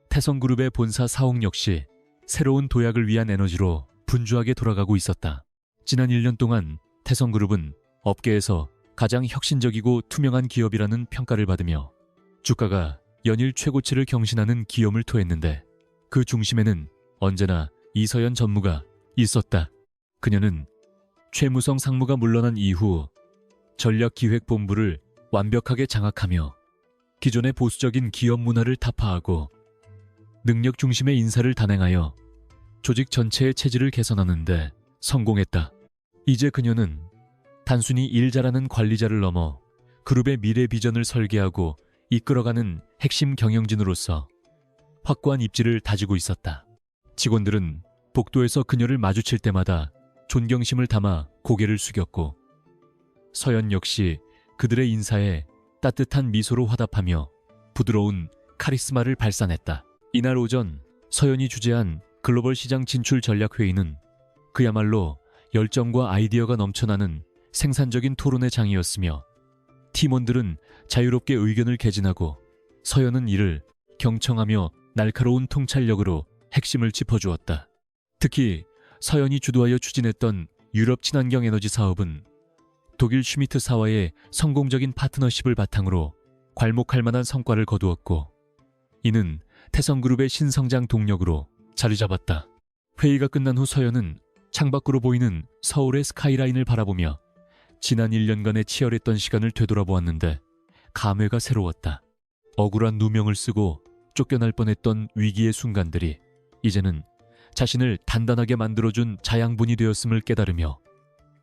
태성그룹의 본사 사옥 역시 새로운 도약을 위한 에너지로 분주하게 돌아가고 있었다. 지난 1년 동안 태성그룹은 업계에서 가장 혁신적이고 투명한 기업이라는 평가를 받으며 주가가 연일 최고치를 경신하는 기염을 토했는데 그 중심에는 언제나 이서연 전무가 있었다. 그녀는 최무성 상무가 물러난 이후 전략기획본부를 완벽하게 장악하며 기존의 보수적인 기업 문화를 타파하고 능력 중심의 인사를 단행하여 조직 전체의 체질을 개선하는데 성공했다. 이제 그녀는 단순히 일 잘하는 관리자를 넘어 그룹의 미래 비전을 설계하고 이끌어가는 핵심 경영진으로서 확고한 입지를 다지고 있었다. 직원들은 복도에서 그녀를 마주칠 때마다 존경심을 담아 고개를 숙였고 서연 역시 그들의 인사에 따뜻한 미소로 화답하며 부드러운 카리스마를 발산했다. 이날 오전 서연이 주재한 글로벌 시장 진출 전략 회의는 그야말로 열정과 아이디어가 넘쳐나는 생산적인 토론의 장이었으며 팀원들은 자유롭게 의견을 개진하고 서연은 이를 경청하며 날카로운 통찰력으로 핵심을 짚어주었다. 특히 서연이 주도하여 추진했던 유럽 친환경 에너지 사업은 독일 슈미트사와의 성공적인 파트너십을 바탕으로 괄목할 만한 성과를 거두었고 이는 태성그룹의 신성장 동력으로 자리 잡았다. 회의가 끝난 후 서연은 창밖으로 보이는 서울의 스카이라인을 바라보며 지난 1년간의 치열했던 시간을 되돌아보았는데 감회가 새로웠다. 억울한 누명을 쓰고 쫓겨날 뻔했던 위기의 순간들이 이제는 자신을 단단하게 만들어준 자양분이 되었음을 깨달으며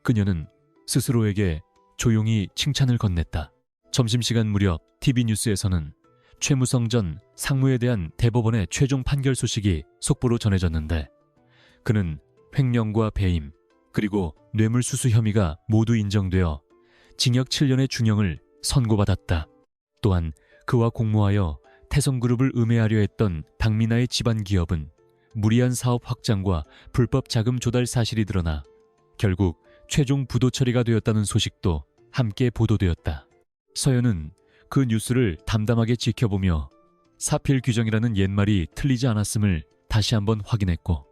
그녀는 스스로에게 조용히 칭찬을 건넸다. 점심시간 무렵 TV뉴스에서는 최무성 전 상무에 대한 대법원의 최종 판결 소식이 속보로 전해졌는데 그는 횡령과 배임 그리고 뇌물수수 혐의가 모두 인정되어 징역 7년의 중형을 선고받았다. 또한 그와 공모하여 태성그룹을 음해하려 했던 박민아의 집안 기업은 무리한 사업 확장과 불법 자금 조달 사실이 드러나 결국 최종 부도 처리가 되었다는 소식도 함께 보도되었다. 서연은 그 뉴스를 담담하게 지켜보며 사필 규정이라는 옛말이 틀리지 않았음을 다시 한번 확인했고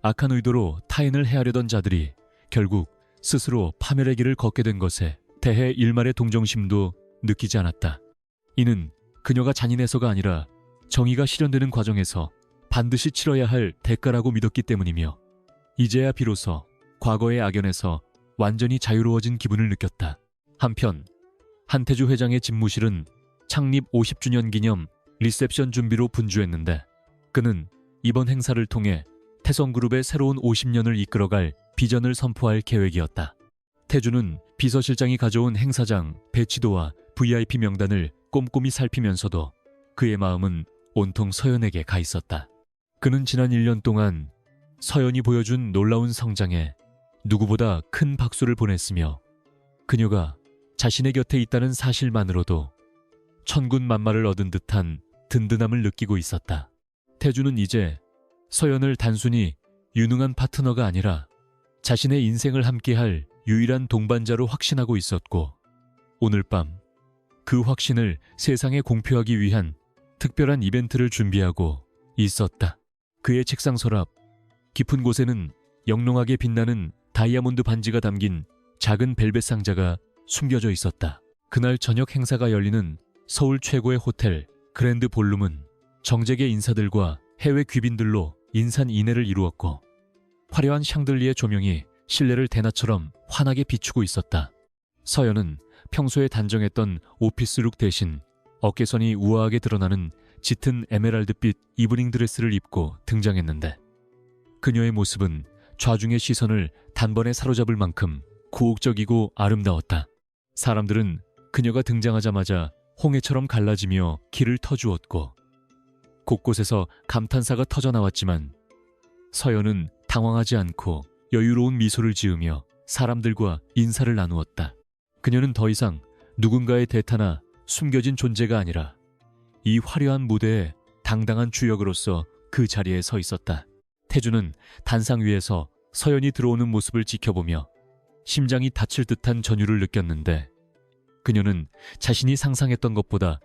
악한 의도로 타인을 해하려던 자들이 결국 스스로 파멸의 길을 걷게 된 것에 대해 일말의 동정심도 느끼지 않았다. 이는 그녀가 잔인해서가 아니라 정의가 실현되는 과정에서 반드시 치러야 할 대가라고 믿었기 때문이며 이제야 비로소 과거의 악연에서 완전히 자유로워진 기분을 느꼈다. 한편 한태주 회장의 집무실은 창립 50주년 기념 리셉션 준비로 분주했는데 그는 이번 행사를 통해 태성그룹의 새로운 50년을 이끌어갈 비전을 선포할 계획이었다. 태주는 비서실장이 가져온 행사장, 배치도와 VIP 명단을 꼼꼼히 살피면서도 그의 마음은 온통 서연에게 가 있었다. 그는 지난 1년 동안 서연이 보여준 놀라운 성장에 누구보다 큰 박수를 보냈으며 그녀가 자신의 곁에 있다는 사실만으로도 천군만마를 얻은 듯한 든든함을 느끼고 있었다. 태주는 이제 서연을 단순히 유능한 파트너가 아니라 자신의 인생을 함께할 유일한 동반자로 확신하고 있었고, 오늘 밤 그 확신을 세상에 공표하기 위한 특별한 이벤트를 준비하고 있었다. 그의 책상 서랍 깊은 곳에는 영롱하게 빛나는 다이아몬드 반지가 담긴 작은 벨벳 상자가 숨겨져 있었다. 그날 저녁 행사가 열리는 서울 최고의 호텔 그랜드 볼룸은 정재계 인사들과 해외 귀빈들로 인산인해를 이루었고, 화려한 샹들리에 조명이 실내를 대낮처럼 환하게 비추고 있었다. 서연은 평소에 단정했던 오피스룩 대신 어깨선이 우아하게 드러나는 짙은 에메랄드빛 이브닝 드레스를 입고 등장했는데, 그녀의 모습은 좌중의 시선을 단번에 사로잡을 만큼 고혹적이고 아름다웠다. 사람들은 그녀가 등장하자마자 홍해처럼 갈라지며 길을 터주었고, 곳곳에서 감탄사가 터져나왔지만 서연은 당황하지 않고 여유로운 미소를 지으며 사람들과 인사를 나누었다. 그녀는 더 이상 누군가의 대타나 숨겨진 존재가 아니라 이 화려한 무대의 당당한 주역으로서 그 자리에 서 있었다. 태주는 단상 위에서 서연이 들어오는 모습을 지켜보며 심장이 다칠 듯한 전율을 느꼈는데, 그녀는 자신이 상상했던 것보다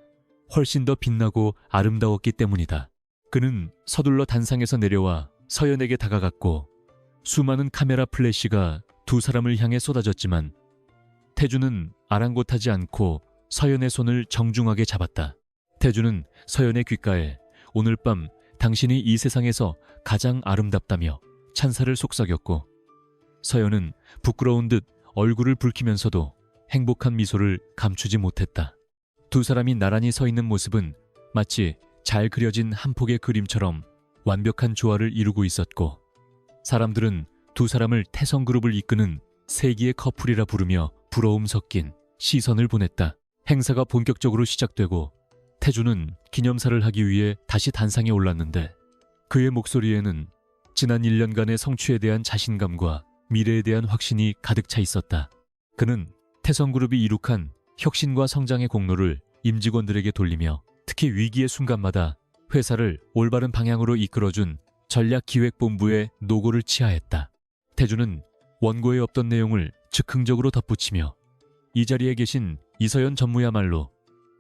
훨씬 더 빛나고 아름다웠기 때문이다. 그는 서둘러 단상에서 내려와 서연에게 다가갔고, 수많은 카메라 플래시가 두 사람을 향해 쏟아졌지만 태주는 아랑곳하지 않고 서연의 손을 정중하게 잡았다. 태주는 서연의 귓가에 오늘 밤 당신이 이 세상에서 가장 아름답다며 찬사를 속삭였고, 서연은 부끄러운 듯 얼굴을 붉히면서도 행복한 미소를 감추지 못했다. 두 사람이 나란히 서 있는 모습은 마치 잘 그려진 한 폭의 그림처럼 완벽한 조화를 이루고 있었고, 사람들은 두 사람을 태성그룹을 이끄는 세기의 커플이라 부르며 부러움 섞인 시선을 보냈다. 행사가 본격적으로 시작되고 태주는 기념사를 하기 위해 다시 단상에 올랐는데, 그의 목소리에는 지난 1년간의 성취에 대한 자신감과 미래에 대한 확신이 가득 차 있었다. 그는 태성그룹이 이룩한 혁신과 성장의 공로를 임직원들에게 돌리며 특히 위기의 순간마다 회사를 올바른 방향으로 이끌어준 전략기획본부의 노고를 치하했다. 태주는 원고에 없던 내용을 즉흥적으로 덧붙이며 이 자리에 계신 이서연 전무야말로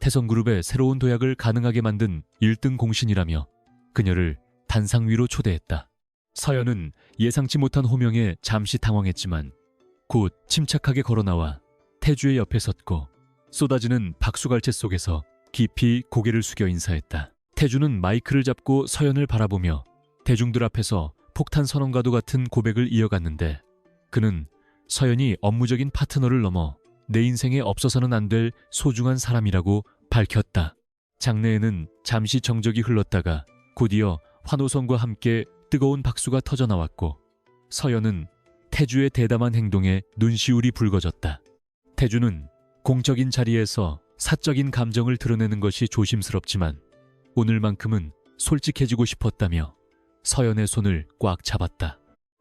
태성그룹의 새로운 도약을 가능하게 만든 1등 공신이라며 그녀를 단상 위로 초대했다. 서연은 예상치 못한 호명에 잠시 당황했지만 곧 침착하게 걸어나와 태주의 옆에 섰고 쏟아지는 박수갈채 속에서 깊이 고개를 숙여 인사했다. 태주는 마이크를 잡고 서연을 바라보며 대중들 앞에서 폭탄 선언과도 같은 고백을 이어갔는데, 그는 서연이 업무적인 파트너를 넘어 내 인생에 없어서는 안 될 소중한 사람이라고 밝혔다. 장내에는 잠시 정적이 흘렀다가 곧이어 환호성과 함께 뜨거운 박수가 터져나왔고, 서연은 태주의 대담한 행동에 눈시울이 붉어졌다. 태주는 공적인 자리에서 사적인 감정을 드러내는 것이 조심스럽지만 오늘만큼은 솔직해지고 싶었다며 서연의 손을 꽉 잡았다.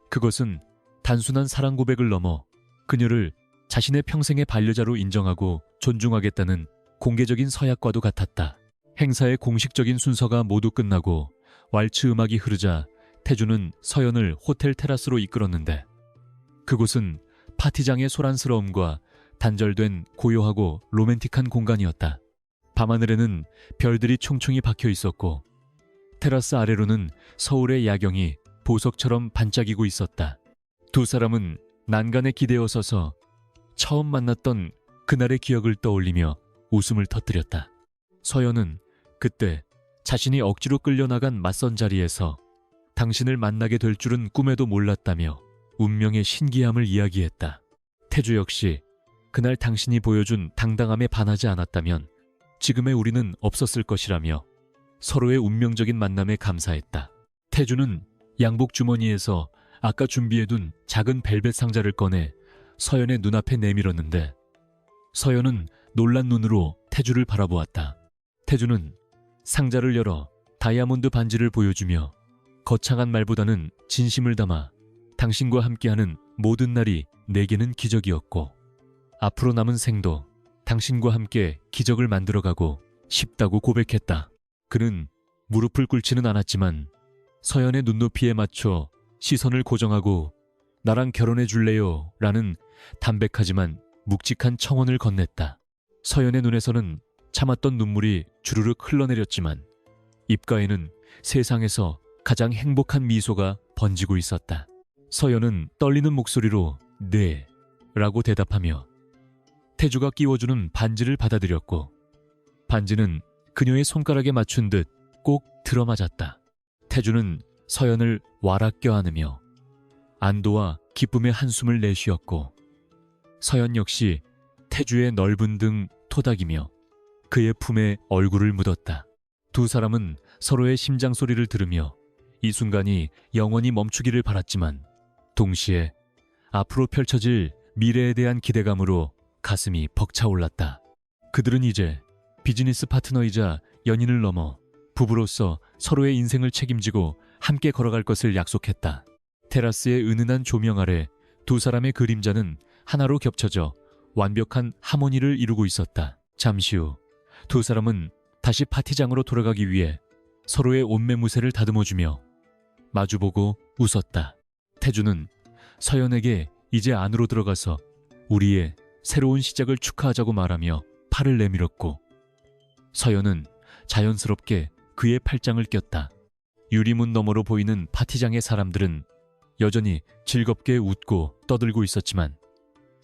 그것은 단순한 사랑 고백을 넘어 그녀를 자신의 평생의 반려자로 인정하고 존중하겠다는 공개적인 서약과도 같았다. 행사의 공식적인 순서가 모두 끝나고 왈츠 음악이 흐르자 태주는 서연을 호텔 테라스로 이끌었는데, 그곳은 파티장의 소란스러움과 단절된 고요하고 로맨틱한 공간이었다. 밤하늘에는 별들이 총총히 박혀 있었고 테라스 아래로는 서울의 야경이 보석처럼 반짝이고 있었다. 두 사람은 난간에 기대어 서서 처음 만났던 그날의 기억을 떠올리며 웃음을 터뜨렸다. 서연은 그때 자신이 억지로 끌려나간 맞선 자리에서 당신을 만나게 될 줄은 꿈에도 몰랐다며 운명의 신기함을 이야기했다. 태주 역시 그날 당신이 보여준 당당함에 반하지 않았다면 지금의 우리는 없었을 것이라며 서로의 운명적인 만남에 감사했다. 태주는 양복 주머니에서 아까 준비해둔 작은 벨벳 상자를 꺼내 서연의 눈앞에 내밀었는데, 서연은 놀란 눈으로 태주를 바라보았다. 태주는 상자를 열어 다이아몬드 반지를 보여주며 거창한 말보다는 진심을 담아 당신과 함께하는 모든 날이 내게는 기적이었고 앞으로 남은 생도 당신과 함께 기적을 만들어가고 싶다고 고백했다. 그는 무릎을 꿇지는 않았지만 서연의 눈높이에 맞춰 시선을 고정하고 나랑 결혼해 줄래요? 라는 담백하지만 묵직한 청혼을 건넸다. 서연의 눈에서는 참았던 눈물이 주르륵 흘러내렸지만 입가에는 세상에서 가장 행복한 미소가 번지고 있었다. 서연은 떨리는 목소리로 네 라고 대답하며 태주가 끼워주는 반지를 받아들였고 반지는 그녀의 손가락에 맞춘 듯 꼭 들어맞았다. 태주는 서연을 와락 껴안으며 안도와 기쁨의 한숨을 내쉬었고 서연 역시 태주의 넓은 등 토닥이며 그의 품에 얼굴을 묻었다. 두 사람은 서로의 심장 소리를 들으며 이 순간이 영원히 멈추기를 바랐지만 동시에 앞으로 펼쳐질 미래에 대한 기대감으로 가슴이 벅차올랐다. 그들은 이제 비즈니스 파트너이자 연인을 넘어 부부로서 서로의 인생을 책임지고 함께 걸어갈 것을 약속했다. 테라스의 은은한 조명 아래 두 사람의 그림자는 하나로 겹쳐져 완벽한 하모니를 이루고 있었다. 잠시 후 두 사람은 다시 파티장으로 돌아가기 위해 서로의 옷매무새를 다듬어주며 마주보고 웃었다. 태주는 서연에게 이제 안으로 들어가서 우리의 새로운 시작을 축하하자고 말하며 팔을 내밀었고 서연은 자연스럽게 그의 팔짱을 꼈다. 유리문 너머로 보이는 파티장의 사람들은 여전히 즐겁게 웃고 떠들고 있었지만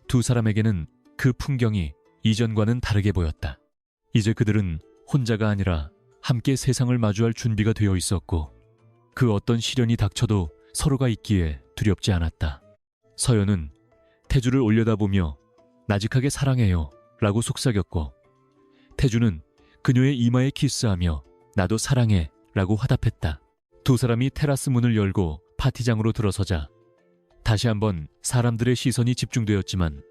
두 사람에게는 그 풍경이 이전과는 다르게 보였다. 이제 그들은 혼자가 아니라 함께 세상을 마주할 준비가 되어 있었고 그 어떤 시련이 닥쳐도 서로가 있기에 두렵지 않았다. 서연은 태주를 올려다보며 나직하게 사랑해요 라고 속삭였고 태주는 그녀의 이마에 키스하며 나도 사랑해 라고 화답했다. 두 사람이 테라스 문을 열고 파티장으로 들어서자 다시 한번 사람들의 시선이 집중되었지만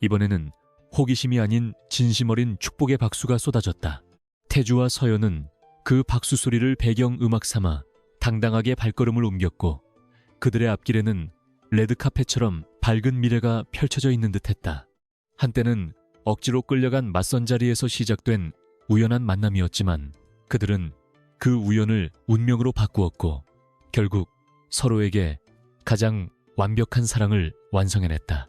이번에는 호기심이 아닌 진심 어린 축복의 박수가 쏟아졌다. 태주와 서연은 그 박수 소리를 배경 음악 삼아 당당하게 발걸음을 옮겼고 그들의 앞길에는 레드카펫처럼 밝은 미래가 펼쳐져 있는 듯했다. 한때는 억지로 끌려간 맞선 자리에서 시작된 우연한 만남이었지만 그들은 그 우연을 운명으로 바꾸었고 결국 서로에게 가장 완벽한 사랑을 완성해냈다.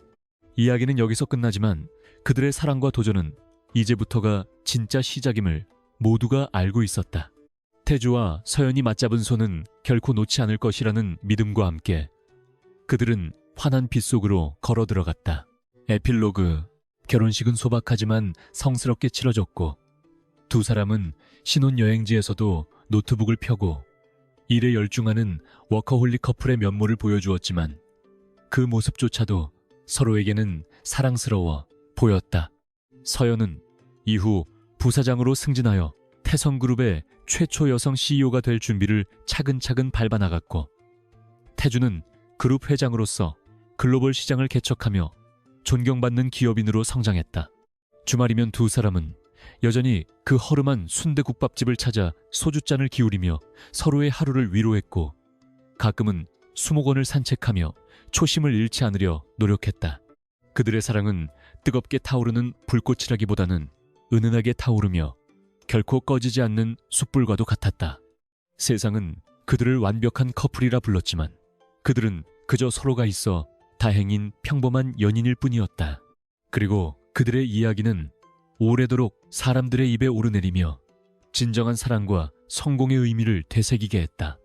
이야기는 여기서 끝나지만 그들의 사랑과 도전은 이제부터가 진짜 시작임을 모두가 알고 있었다. 태주와 서연이 맞잡은 손은 결코 놓지 않을 것이라는 믿음과 함께 그들은 환한 빛 속으로 걸어 들어갔다. 에필로그. 결혼식은 소박하지만 성스럽게 치러졌고 두 사람은 신혼여행지에서도 노트북을 펴고 일에 열중하는 워커홀릭 커플의 면모를 보여주었지만 그 모습조차도 서로에게는 사랑스러워 보였다. 서연은 이후 부사장으로 승진하여 태성그룹의 최초 여성 CEO가 될 준비를 차근차근 밟아나갔고 태주는 그룹 회장으로서 글로벌 시장을 개척하며 존경받는 기업인으로 성장했다. 주말이면 두 사람은 여전히 그 허름한 순대국밥집을 찾아 소주잔을 기울이며 서로의 하루를 위로했고 가끔은 수목원을 산책하며 초심을 잃지 않으려 노력했다. 그들의 사랑은 뜨겁게 타오르는 불꽃이라기보다는 은은하게 타오르며 결코 꺼지지 않는 숯불과도 같았다. 세상은 그들을 완벽한 커플이라 불렀지만 그들은 그저 서로가 있어 다행인 평범한 연인일 뿐이었다. 그리고 그들의 이야기는 오래도록 사람들의 입에 오르내리며 진정한 사랑과 성공의 의미를 되새기게 했다.